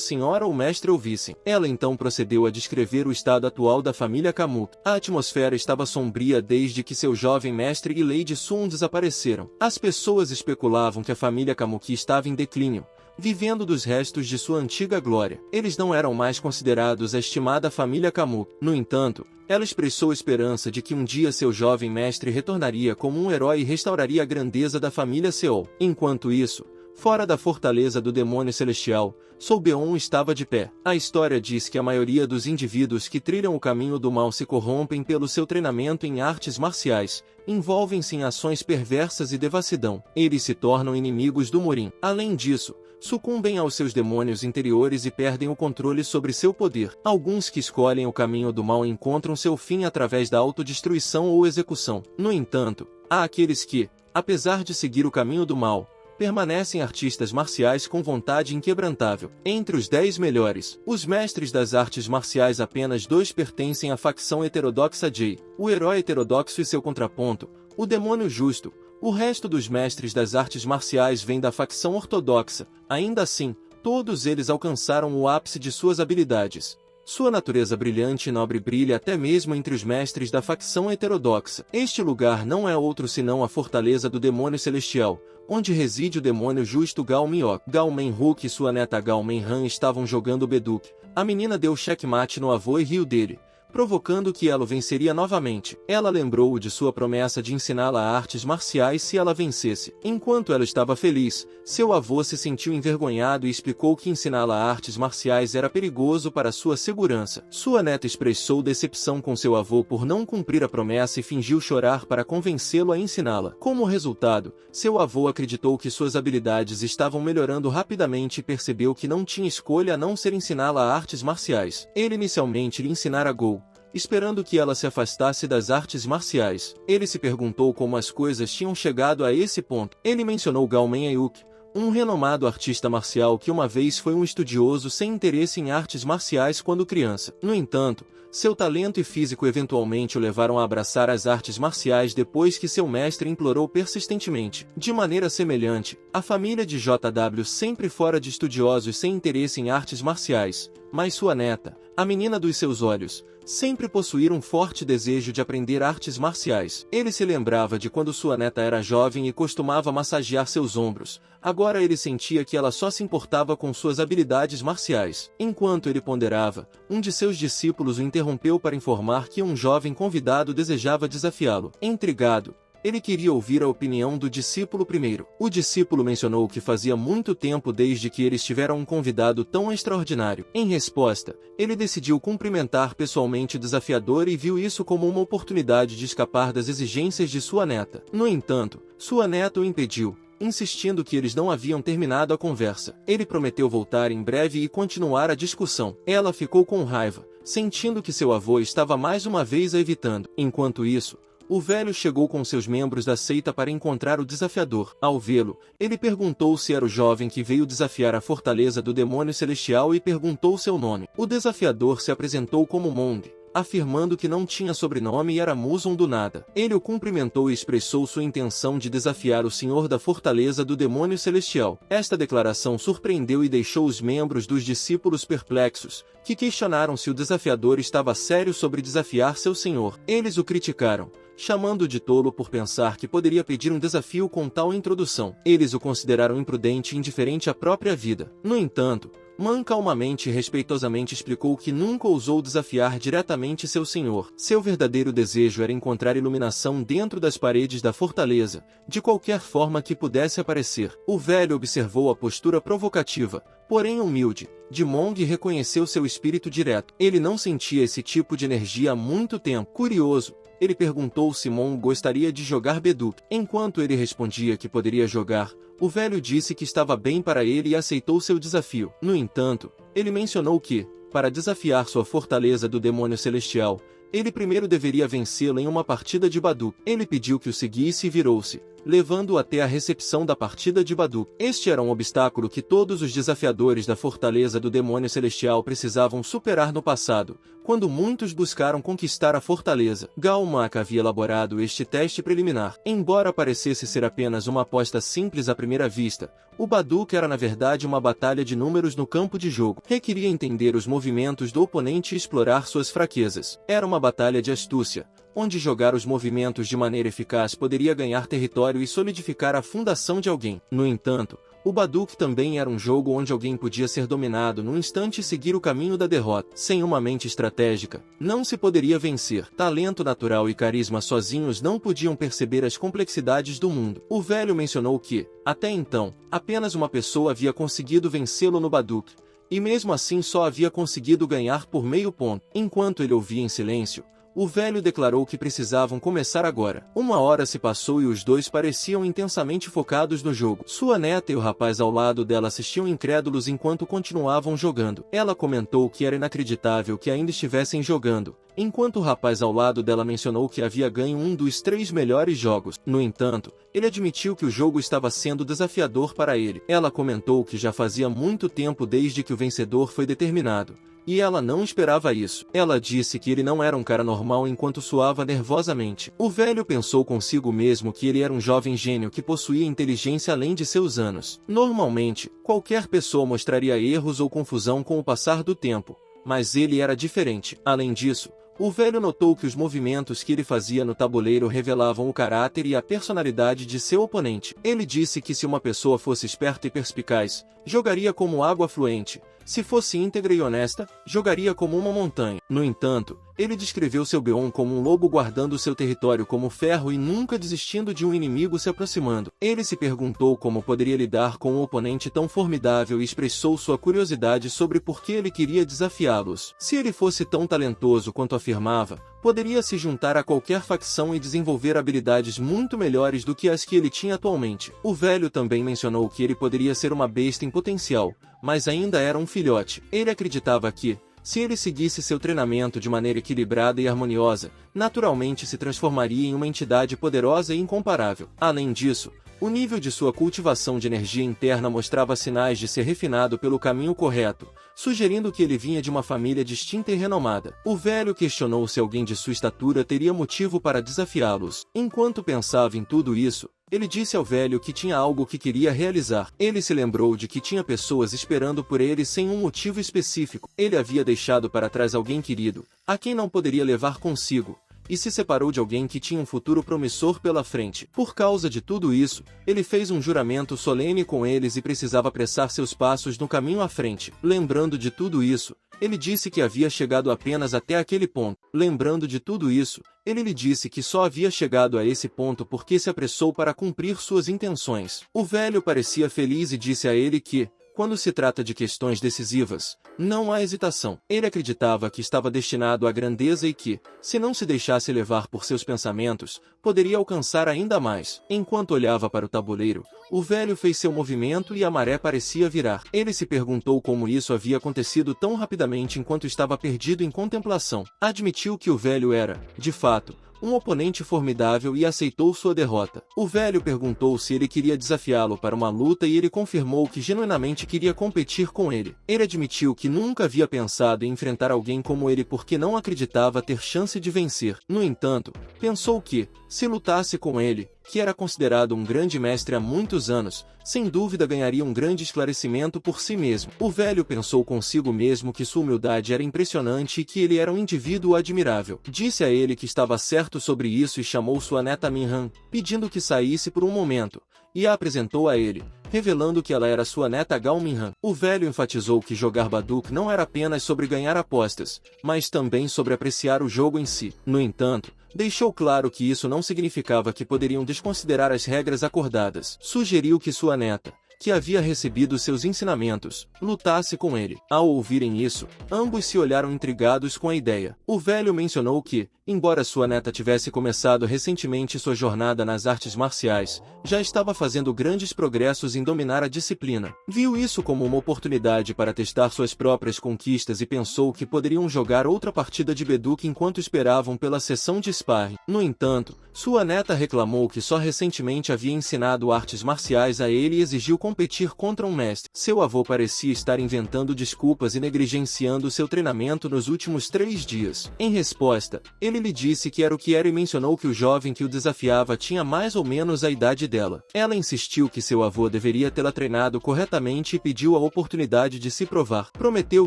senhora ou mestre ouvissem. Ela então procedeu a descrever o estado atual da família Kamuk. A atmosfera estava sombria desde que seu jovem mestre e Lady Sun desapareceram. As pessoas especulavam que a família Kamuk estava em declínio, vivendo dos restos de sua antiga glória. Eles não eram mais considerados a estimada família Kamuk. No entanto, ela expressou esperança de que um dia seu jovem mestre retornaria como um herói e restauraria a grandeza da família Seol. Enquanto isso, fora da fortaleza do demônio celestial, Solbeon estava de pé. A história diz que a maioria dos indivíduos que trilham o caminho do mal se corrompem pelo seu treinamento em artes marciais, envolvem-se em ações perversas e devassidão. Eles se tornam inimigos do Morim. Além disso, sucumbem aos seus demônios interiores e perdem o controle sobre seu poder. Alguns que escolhem o caminho do mal encontram seu fim através da autodestruição ou execução. No entanto, há aqueles que, apesar de seguir o caminho do mal, permanecem artistas marciais com vontade inquebrantável. Entre os 10 melhores, os mestres das artes marciais, apenas 2 pertencem à facção heterodoxa J, o herói heterodoxo e seu contraponto, o demônio justo. O resto dos mestres das artes marciais vem da facção ortodoxa. Ainda assim, todos eles alcançaram o ápice de suas habilidades. Sua natureza brilhante e nobre brilha até mesmo entre os mestres da facção heterodoxa. Este lugar não é outro senão a fortaleza do demônio celestial, onde reside o demônio justo Gao-Miok. Gao-Men-Ruk e sua neta Gao-Men-Han estavam jogando Beduk. A menina deu checkmate no avô e riu dele, provocando que ela o venceria novamente. Ela lembrou-o de sua promessa de ensiná-la artes marciais se ela vencesse. Enquanto ela estava feliz, seu avô se sentiu envergonhado e explicou que ensiná-la artes marciais era perigoso para sua segurança. Sua neta expressou decepção com seu avô por não cumprir a promessa e fingiu chorar para convencê-lo a ensiná-la. Como resultado, seu avô acreditou que suas habilidades estavam melhorando rapidamente e percebeu que não tinha escolha a não ser ensiná-la artes marciais. Ele inicialmente lhe ensinara Go, esperando que ela se afastasse das artes marciais. Ele se perguntou como as coisas tinham chegado a esse ponto. Ele mencionou Gao Men-Ayuk, um renomado artista marcial que uma vez foi um estudioso sem interesse em artes marciais quando criança. No entanto, seu talento e físico eventualmente o levaram a abraçar as artes marciais depois que seu mestre implorou persistentemente. De maneira semelhante, a família de JW sempre fora de estudiosos sem interesse em artes marciais, mas sua neta, a menina dos seus olhos, sempre possuíra um forte desejo de aprender artes marciais. Ele se lembrava de quando sua neta era jovem e costumava massagear seus ombros. Agora ele sentia que ela só se importava com suas habilidades marciais. Enquanto ele ponderava, um de seus discípulos o interrompeu para informar que um jovem convidado desejava desafiá-lo. Intrigado, ele queria ouvir a opinião do discípulo primeiro. O discípulo mencionou que fazia muito tempo desde que eles tiveram um convidado tão extraordinário. Em resposta, ele decidiu cumprimentar pessoalmente o desafiador e viu isso como uma oportunidade de escapar das exigências de sua neta. No entanto, sua neta o impediu, insistindo que eles não haviam terminado a conversa. Ele prometeu voltar em breve e continuar a discussão. Ela ficou com raiva, sentindo que seu avô estava mais uma vez a evitando. Enquanto isso, o velho chegou com seus membros da seita para encontrar o desafiador. Ao vê-lo, ele perguntou se era o jovem que veio desafiar a fortaleza do demônio celestial e perguntou seu nome. O desafiador se apresentou como Mong, afirmando que não tinha sobrenome e era Muson do nada. Ele o cumprimentou e expressou sua intenção de desafiar o senhor da fortaleza do demônio celestial. Esta declaração surpreendeu e deixou os membros dos discípulos perplexos, que questionaram se o desafiador estava sério sobre desafiar seu senhor. Eles o criticaram, chamando-o de tolo por pensar que poderia pedir um desafio com tal introdução. Eles o consideraram imprudente e indiferente à própria vida. No entanto, Man calmamente e respeitosamente explicou que nunca ousou desafiar diretamente seu senhor. Seu verdadeiro desejo era encontrar iluminação dentro das paredes da fortaleza, de qualquer forma que pudesse aparecer. O velho observou a postura provocativa, porém humilde, de Mong e reconheceu seu espírito direto. Ele não sentia esse tipo de energia há muito tempo. Curioso, ele perguntou se Mong gostaria de jogar Beduk. Enquanto ele respondia que poderia jogar, o velho disse que estava bem para ele e aceitou seu desafio. No entanto, ele mencionou que, para desafiar sua fortaleza do demônio celestial, ele primeiro deveria vencê-la em uma partida de Baduk. Ele pediu que o seguisse e virou-se, levando-o até a recepção da partida de Baduk. Este era um obstáculo que todos os desafiadores da fortaleza do demônio celestial precisavam superar no passado, quando muitos buscaram conquistar a fortaleza. Gao Mak havia elaborado este teste preliminar. Embora parecesse ser apenas uma aposta simples à primeira vista, o Baduk era na verdade uma batalha de números no campo de jogo. Requeria entender os movimentos do oponente e explorar suas fraquezas. Era uma batalha de astúcia, onde jogar os movimentos de maneira eficaz poderia ganhar território e solidificar a fundação de alguém. No entanto, o Baduk também era um jogo onde alguém podia ser dominado num instante e seguir o caminho da derrota. Sem uma mente estratégica, não se poderia vencer. Talento natural e carisma sozinhos não podiam perceber as complexidades do mundo. O velho mencionou que, até então, apenas uma pessoa havia conseguido vencê-lo no Baduk, e mesmo assim só havia conseguido ganhar por meio ponto. Enquanto ele ouvia em silêncio, o velho declarou que precisavam começar agora. Uma hora se passou e os dois pareciam intensamente focados no jogo. Sua neta e o rapaz ao lado dela assistiam incrédulos enquanto continuavam jogando. Ela comentou que era inacreditável que ainda estivessem jogando, enquanto o rapaz ao lado dela mencionou que havia ganho um dos 3 melhores jogos. No entanto, ele admitiu que o jogo estava sendo desafiador para ele. Ela comentou que já fazia muito tempo desde que o vencedor foi determinado, e ela não esperava isso. Ela disse que ele não era um cara normal enquanto suava nervosamente. O velho pensou consigo mesmo que ele era um jovem gênio que possuía inteligência além de seus anos. Normalmente, qualquer pessoa mostraria erros ou confusão com o passar do tempo, mas ele era diferente. Além disso, o velho notou que os movimentos que ele fazia no tabuleiro revelavam o caráter e a personalidade de seu oponente. Ele disse que se uma pessoa fosse esperta e perspicaz, jogaria como água fluente. Se fosse íntegra e honesta, jogaria como uma montanha. No entanto, ele descreveu seu Beon como um lobo guardando seu território como ferro e nunca desistindo de um inimigo se aproximando. Ele se perguntou como poderia lidar com um oponente tão formidável e expressou sua curiosidade sobre por que ele queria desafiá-los. Se ele fosse tão talentoso quanto afirmava, poderia se juntar a qualquer facção e desenvolver habilidades muito melhores do que as que ele tinha atualmente. O velho também mencionou que ele poderia ser uma besta em potencial, mas ainda era um filhote. Ele acreditava que, se ele seguisse seu treinamento de maneira equilibrada e harmoniosa, naturalmente se transformaria em uma entidade poderosa e incomparável. Além disso, o nível de sua cultivação de energia interna mostrava sinais de ser refinado pelo caminho correto, sugerindo que ele vinha de uma família distinta e renomada. O velho questionou se alguém de sua estatura teria motivo para desafiá-los. Enquanto pensava em tudo isso, ele disse ao velho que tinha algo que queria realizar. Ele se lembrou de que tinha pessoas esperando por ele sem um motivo específico. Ele havia deixado para trás alguém querido, a quem não poderia levar consigo, e se separou de alguém que tinha um futuro promissor pela frente. Por causa de tudo isso, ele fez um juramento solene com eles e precisava apressar seus passos no caminho à frente. Lembrando de tudo isso, ele disse que havia chegado apenas até aquele ponto. Lembrando de tudo isso, ele lhe disse que só havia chegado a esse ponto porque se apressou para cumprir suas intenções. O velho parecia feliz e disse a ele que, quando se trata de questões decisivas, não há hesitação. Ele acreditava que estava destinado à grandeza e que, se não se deixasse levar por seus pensamentos, poderia alcançar ainda mais. Enquanto olhava para o tabuleiro, o velho fez seu movimento e a maré parecia virar. Ele se perguntou como isso havia acontecido tão rapidamente enquanto estava perdido em contemplação. Admitiu que o velho era, de fato, um oponente formidável e aceitou sua derrota. O velho perguntou se ele queria desafiá-lo para uma luta e ele confirmou que genuinamente queria competir com ele. Ele admitiu que nunca havia pensado em enfrentar alguém como ele porque não acreditava ter chance de vencer. No entanto, pensou que, se lutasse com ele, que era considerado um grande mestre há muitos anos, sem dúvida ganharia um grande esclarecimento por si mesmo. O velho pensou consigo mesmo que sua humildade era impressionante e que ele era um indivíduo admirável. Disse a ele que estava certo sobre isso e chamou sua neta Minhan, pedindo que saísse por um momento, e a apresentou a ele, revelando que ela era sua neta Gao Minhan. O velho enfatizou que jogar Baduk não era apenas sobre ganhar apostas, mas também sobre apreciar o jogo em si. No entanto, deixou claro que isso não significava que poderiam desconsiderar as regras acordadas. Sugeriu que sua neta, que havia recebido seus ensinamentos, lutasse com ele. Ao ouvirem isso, ambos se olharam intrigados com a ideia. O velho mencionou que, embora sua neta tivesse começado recentemente sua jornada nas artes marciais, já estava fazendo grandes progressos em dominar a disciplina. Viu isso como uma oportunidade para testar suas próprias conquistas e pensou que poderiam jogar outra partida de Baduk enquanto esperavam pela sessão de sparring. No entanto, sua neta reclamou que só recentemente havia ensinado artes marciais a ele e exigiu competir contra um mestre. Seu avô parecia estar inventando desculpas e negligenciando seu treinamento nos últimos 3 dias. Em resposta, ele lhe disse que era o que era e mencionou que o jovem que o desafiava tinha mais ou menos a idade dela. Ela insistiu que seu avô deveria tê-la treinado corretamente e pediu a oportunidade de se provar. Prometeu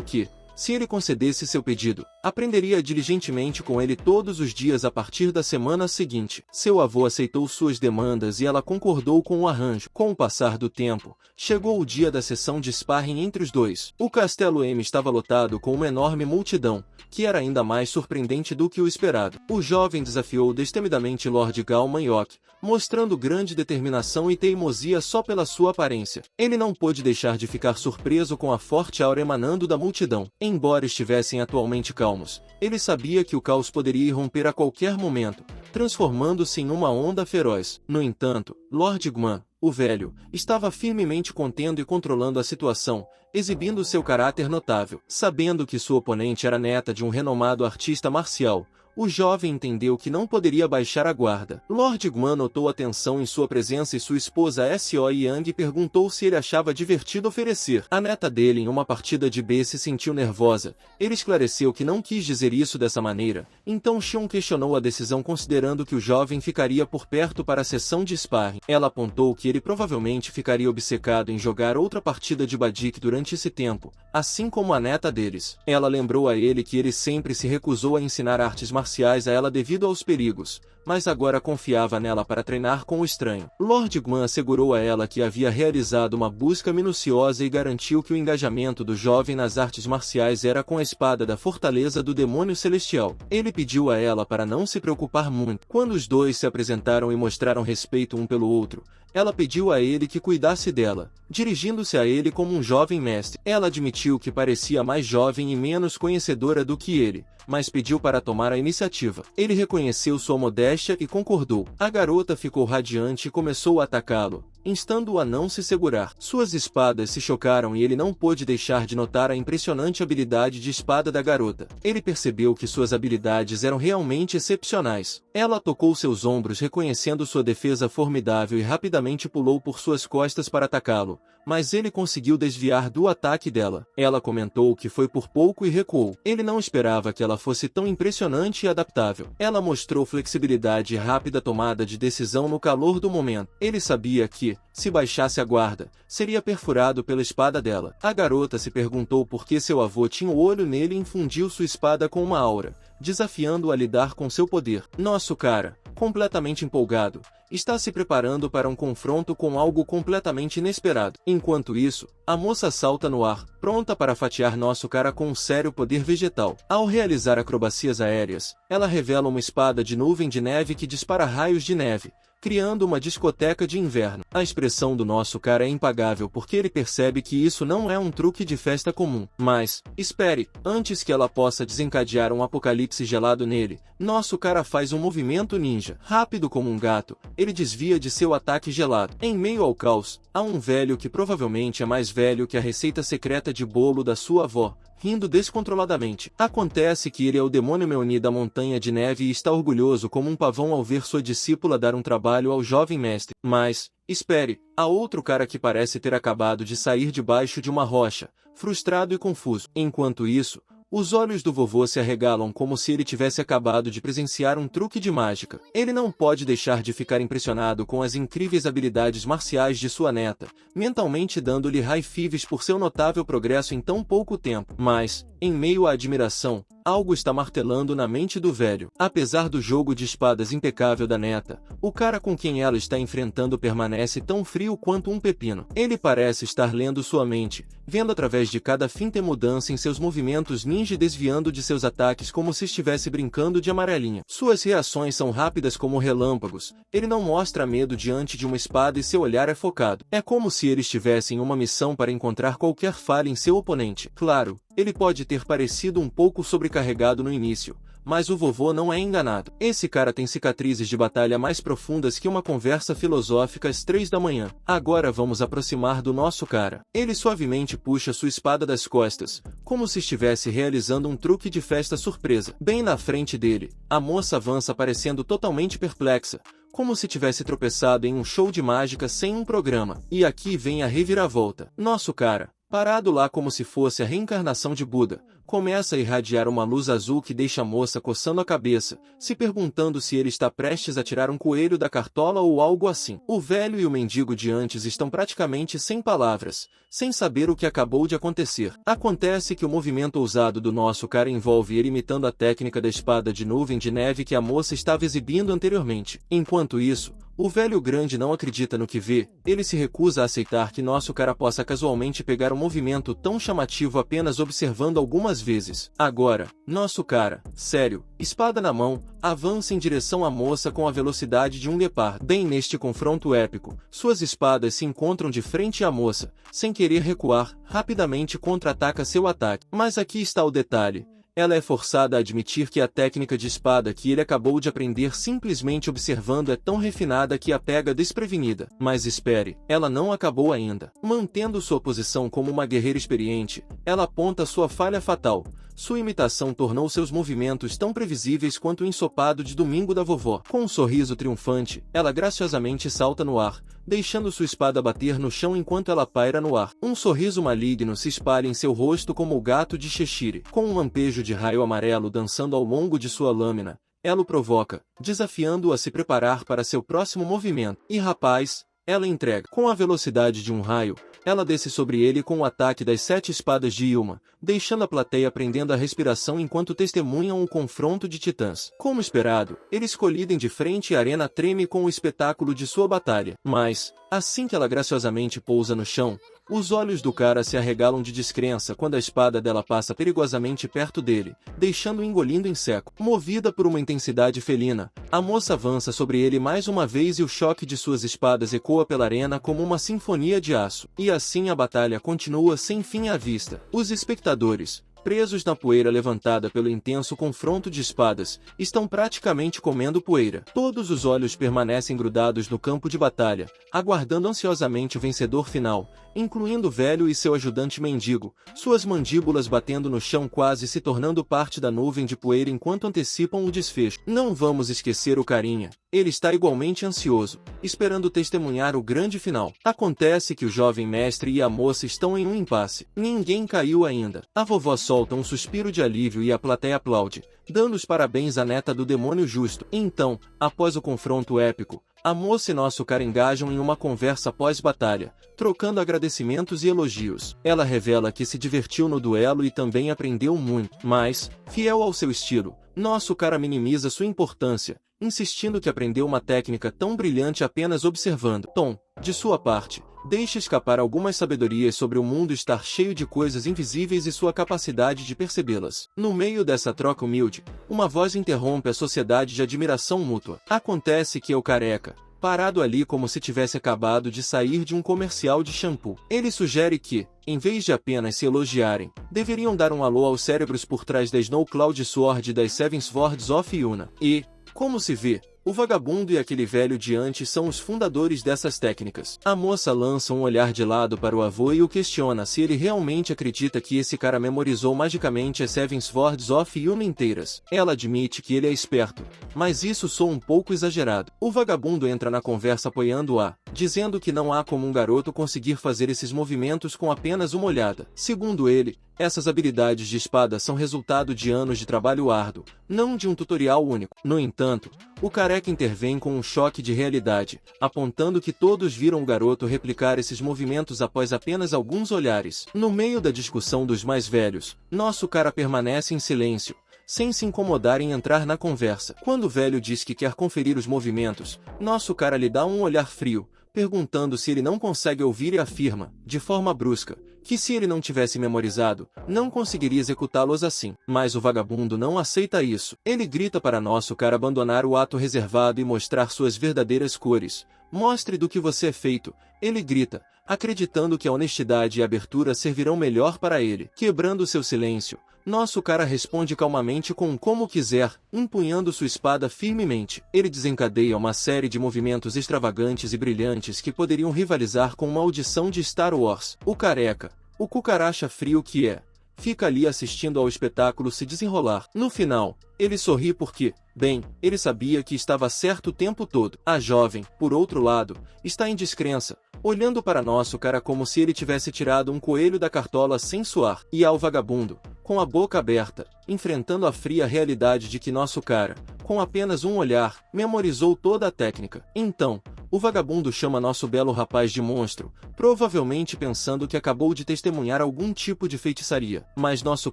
que, se ele concedesse seu pedido, aprenderia diligentemente com ele todos os dias a partir da semana seguinte. Seu avô aceitou suas demandas e ela concordou com o arranjo. Com o passar do tempo, chegou o dia da sessão de sparring entre os dois. O Castelo M estava lotado com uma enorme multidão, que era ainda mais surpreendente do que o esperado. O jovem desafiou destemidamente Lord Gao Manyok, mostrando grande determinação e teimosia só pela sua aparência. Ele não pôde deixar de ficar surpreso com a forte aura emanando da multidão. Embora estivessem atualmente calmos, ele sabia que o caos poderia irromper a qualquer momento, transformando-se em uma onda feroz. No entanto, Lord Guan, o velho, estava firmemente contendo e controlando a situação, exibindo seu caráter notável. Sabendo que sua oponente era neta de um renomado artista marcial, O jovem entendeu que não poderia baixar a guarda. Lord Guan notou a tensão em sua presença e sua esposa So Yang perguntou se ele achava divertido oferecer a neta dele em uma partida de B. Se sentiu nervosa. Ele esclareceu que não quis dizer isso dessa maneira, então Xion questionou a decisão considerando que o jovem ficaria por perto para a sessão de sparring. Ela apontou que ele provavelmente ficaria obcecado em jogar outra partida de Badik durante esse tempo, assim como a neta deles. Ela lembrou a ele que ele sempre se recusou a ensinar artes marciais a ela devido aos perigos, mas agora confiava nela para treinar com o estranho. Lord Guan assegurou a ela que havia realizado uma busca minuciosa e garantiu que o engajamento do jovem nas artes marciais era com a espada da fortaleza do demônio celestial. Ele pediu a ela para não se preocupar muito. Quando os dois se apresentaram e mostraram respeito um pelo outro, ela pediu a ele que cuidasse dela, dirigindo-se a ele como um jovem mestre. Ela admitiu que parecia mais jovem e menos conhecedora do que ele, mas pediu para tomar a iniciativa. Ele reconheceu sua modéstia e concordou. A garota ficou radiante e começou a atacá-lo, instando-o a não se segurar. Suas espadas se chocaram e ele não pôde deixar de notar a impressionante habilidade de espada da garota. Ele percebeu que suas habilidades eram realmente excepcionais. Ela tocou seus ombros reconhecendo sua defesa formidável e rapidamente pulou por suas costas para atacá-lo, mas ele conseguiu desviar do ataque dela. Ela comentou que foi por pouco e recuou. Ele não esperava que ela fosse tão impressionante e adaptável. Ela mostrou flexibilidade e rápida tomada de decisão no calor do momento. Ele sabia que, se baixasse a guarda, seria perfurado pela espada dela. A garota se perguntou por que seu avô tinha o olho nele e infundiu sua espada com uma aura, desafiando-o a lidar com seu poder. Nosso cara, completamente empolgado, está se preparando para um confronto com algo completamente inesperado. Enquanto isso, a moça salta no ar, pronta para fatiar nosso cara com um sério poder vegetal. Ao realizar acrobacias aéreas, ela revela uma espada de nuvem de neve que dispara raios de neve, criando uma discoteca de inverno. A expressão do nosso cara é impagável porque ele percebe que isso não é um truque de festa comum. Mas, espere, antes que ela possa desencadear um apocalipse gelado nele, nosso cara faz um movimento ninja. Rápido como um gato, ele desvia de seu ataque gelado. Em meio ao caos, há um velho que provavelmente é mais velho que a receita secreta de bolo da sua avó, rindo descontroladamente. Acontece que ele é o demônio Meoni da Montanha de Neve e está orgulhoso como um pavão ao ver sua discípula dar um trabalho ao jovem mestre. Mas, espere, há outro cara que parece ter acabado de sair debaixo de uma rocha, frustrado e confuso. Enquanto isso, os olhos do vovô se arregalam como se ele tivesse acabado de presenciar um truque de mágica. Ele não pode deixar de ficar impressionado com as incríveis habilidades marciais de sua neta, mentalmente dando-lhe high fives por seu notável progresso em tão pouco tempo. Mas, em meio à admiração, algo está martelando na mente do velho. Apesar do jogo de espadas impecável da neta, o cara com quem ela está enfrentando permanece tão frio quanto um pepino. Ele parece estar lendo sua mente, vendo através de cada finta e mudança em seus movimentos ninja e desviando de seus ataques como se estivesse brincando de amarelinha. Suas reações são rápidas como relâmpagos, ele não mostra medo diante de uma espada e seu olhar é focado. É como se ele estivesse em uma missão para encontrar qualquer falha em seu oponente. Claro, ele pode ter parecido um pouco sobrecarregado no início, mas o vovô não é enganado. Esse cara tem cicatrizes de batalha mais profundas que uma conversa filosófica às 3 da manhã. Agora vamos aproximar do nosso cara. Ele suavemente puxa sua espada das costas, como se estivesse realizando um truque de festa surpresa. Bem na frente dele, a moça avança parecendo totalmente perplexa, como se tivesse tropeçado em um show de mágica sem um programa. E aqui vem a reviravolta. Nosso cara, parado lá como se fosse a reencarnação de Buda, começa a irradiar uma luz azul que deixa a moça coçando a cabeça, se perguntando se ele está prestes a tirar um coelho da cartola ou algo assim. O velho e o mendigo de antes estão praticamente sem palavras, sem saber o que acabou de acontecer. Acontece que o movimento ousado do nosso cara envolve ele imitando a técnica da espada de nuvem de neve que a moça estava exibindo anteriormente. Enquanto isso, o velho grande não acredita no que vê, ele se recusa a aceitar que nosso cara possa casualmente pegar um movimento tão chamativo apenas observando algumas vezes. Agora, nosso cara, sério, espada na mão, avança em direção à moça com a velocidade de um guepardo. Bem neste confronto épico, suas espadas se encontram de frente à moça, sem querer recuar, rapidamente contra-ataca seu ataque. Mas aqui está o detalhe. Ela é forçada a admitir que a técnica de espada que ele acabou de aprender simplesmente observando é tão refinada que a pega desprevenida. Mas espere, ela não acabou ainda. Mantendo sua posição como uma guerreira experiente, ela aponta sua falha fatal, Sua imitação tornou seus movimentos tão previsíveis quanto o ensopado de domingo da vovó. Com um sorriso triunfante, ela graciosamente salta no ar, deixando sua espada bater no chão enquanto ela paira no ar. Um sorriso maligno se espalha em seu rosto como o gato de Cheshire. Com um lampejo de raio amarelo dançando ao longo de sua lâmina, ela o provoca, desafiando-o a se preparar para seu próximo movimento. E rapaz, ela entrega. Com a velocidade de um raio, ela desce sobre ele com o ataque das 7 espadas de Ylma, deixando a plateia prendendo a respiração enquanto testemunham o confronto de titãs. Como esperado, eles colidem de frente e a arena treme com o espetáculo de sua batalha. Mas, assim que ela graciosamente pousa no chão, os olhos do cara se arregalam de descrença quando a espada dela passa perigosamente perto dele, deixando-o engolindo em seco. Movida por uma intensidade felina, a moça avança sobre ele mais uma vez e o choque de suas espadas ecoa pela arena como uma sinfonia de aço. E assim a batalha continua sem fim à vista. Os espectadores, presos na poeira levantada pelo intenso confronto de espadas, estão praticamente comendo poeira. Todos os olhos permanecem grudados no campo de batalha, aguardando ansiosamente o vencedor final, incluindo o velho e seu ajudante mendigo, suas mandíbulas batendo no chão quase se tornando parte da nuvem de poeira enquanto antecipam o desfecho. Não vamos esquecer o carinha. Ele está igualmente ansioso, esperando testemunhar o grande final. Acontece que o jovem mestre e a moça estão em um impasse. Ninguém caiu ainda. A vovó solta um suspiro de alívio e a plateia aplaude, dando os parabéns à neta do demônio justo. Então, após o confronto épico, a moça e nosso cara engajam em uma conversa pós-batalha, trocando agradecimentos e elogios. Ela revela que se divertiu no duelo e também aprendeu muito, mas, fiel ao seu estilo, nosso cara minimiza sua importância, insistindo que aprendeu uma técnica tão brilhante apenas observando. Tom, de sua parte, deixa escapar algumas sabedorias sobre o mundo estar cheio de coisas invisíveis e sua capacidade de percebê-las. No meio dessa troca humilde, uma voz interrompe a sociedade de admiração mútua. Acontece que é o careca, parado ali como se tivesse acabado de sair de um comercial de shampoo. Ele sugere que, em vez de apenas se elogiarem, deveriam dar um alô aos cérebros por trás da Snow Cloud Sword e das Seven Swords of Yuna. E, como se vê, o vagabundo e aquele velho diante são os fundadores dessas técnicas. A moça lança um olhar de lado para o avô e o questiona se ele realmente acredita que esse cara memorizou magicamente as Seven Swords of Yuna inteiras. Ela admite que ele é esperto, mas isso soa um pouco exagerado. O vagabundo entra na conversa apoiando-a, dizendo que não há como um garoto conseguir fazer esses movimentos com apenas uma olhada. Segundo ele, essas habilidades de espada são resultado de anos de trabalho árduo, não de um tutorial único. No entanto, o careca intervém com um choque de realidade, apontando que todos viram o garoto replicar esses movimentos após apenas alguns olhares. No meio da discussão dos mais velhos, nosso cara permanece em silêncio, sem se incomodar em entrar na conversa. Quando o velho diz que quer conferir os movimentos, nosso cara lhe dá um olhar frio, perguntando se ele não consegue ouvir e afirma, de forma brusca, que se ele não tivesse memorizado, não conseguiria executá-los assim. Mas o vagabundo não aceita isso. Ele grita para nosso cara abandonar o ato reservado e mostrar suas verdadeiras cores. Mostre do que você é feito, ele grita, acreditando que a honestidade e a abertura servirão melhor para ele. Quebrando seu silêncio, nosso cara responde calmamente com um como quiser, empunhando sua espada firmemente. Ele desencadeia uma série de movimentos extravagantes e brilhantes que poderiam rivalizar com uma audição de Star Wars. O careca, o cucaracha frio que é, fica ali assistindo ao espetáculo se desenrolar. No final, ele sorri porque, bem, ele sabia que estava certo o tempo todo. A jovem, por outro lado, está em descrença, olhando para nosso cara como se ele tivesse tirado um coelho da cartola sem suar. E ao vagabundo, com a boca aberta, enfrentando a fria realidade de que nosso cara, com apenas um olhar, memorizou toda a técnica. Então, o vagabundo chama nosso belo rapaz de monstro, provavelmente pensando que acabou de testemunhar algum tipo de feitiçaria. Mas nosso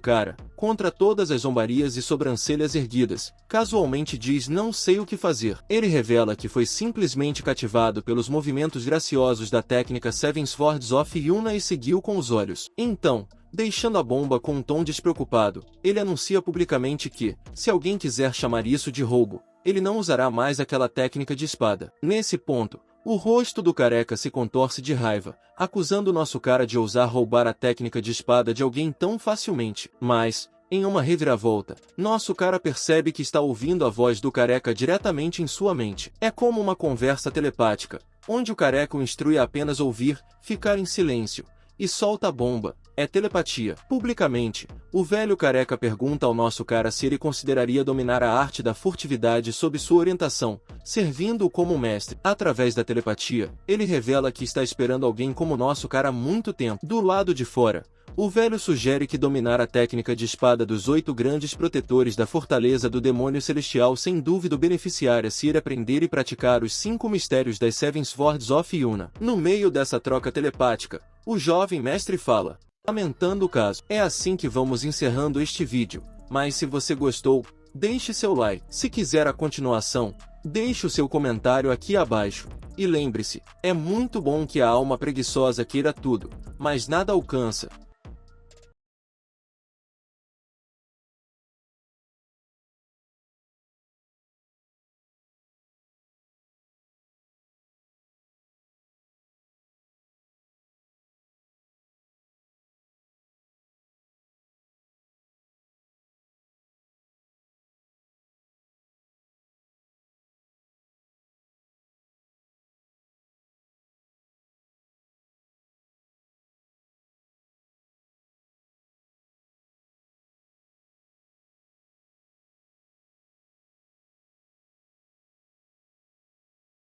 cara, contra todas as zombarias e sobrancelhas erguidas, casualmente diz não sei o que fazer. Ele revela que foi simplesmente cativado pelos movimentos graciosos da técnica Seven Swords of Yuna e seguiu com os olhos. Então, deixando a bomba com um tom despreocupado, ele anuncia publicamente que, se alguém quiser chamar isso de roubo, ele não usará mais aquela técnica de espada. Nesse ponto, o rosto do careca se contorce de raiva, acusando nosso cara de ousar roubar a técnica de espada de alguém tão facilmente. Mas, em uma reviravolta, nosso cara percebe que está ouvindo a voz do careca diretamente em sua mente. É como uma conversa telepática, onde o careca o instrui a apenas ouvir, ficar em silêncio, e solta a bomba. É telepatia. Publicamente, o velho careca pergunta ao nosso cara se ele consideraria dominar a arte da furtividade sob sua orientação, servindo-o como mestre. Através da telepatia, ele revela que está esperando alguém como nosso cara há muito tempo. Do lado de fora, o velho sugere que dominar a técnica de espada dos 8 grandes protetores da fortaleza do demônio celestial sem dúvida o beneficiaria se ir aprender e praticar os 5 mistérios das Seven Swords of Yuna. No meio dessa troca telepática, o jovem mestre fala, lamentando o caso. É assim que vamos encerrando este vídeo, mas se você gostou, deixe seu like. Se quiser a continuação, deixe o seu comentário aqui abaixo. E lembre-se, é muito bom que a alma preguiçosa queira tudo, mas nada alcança.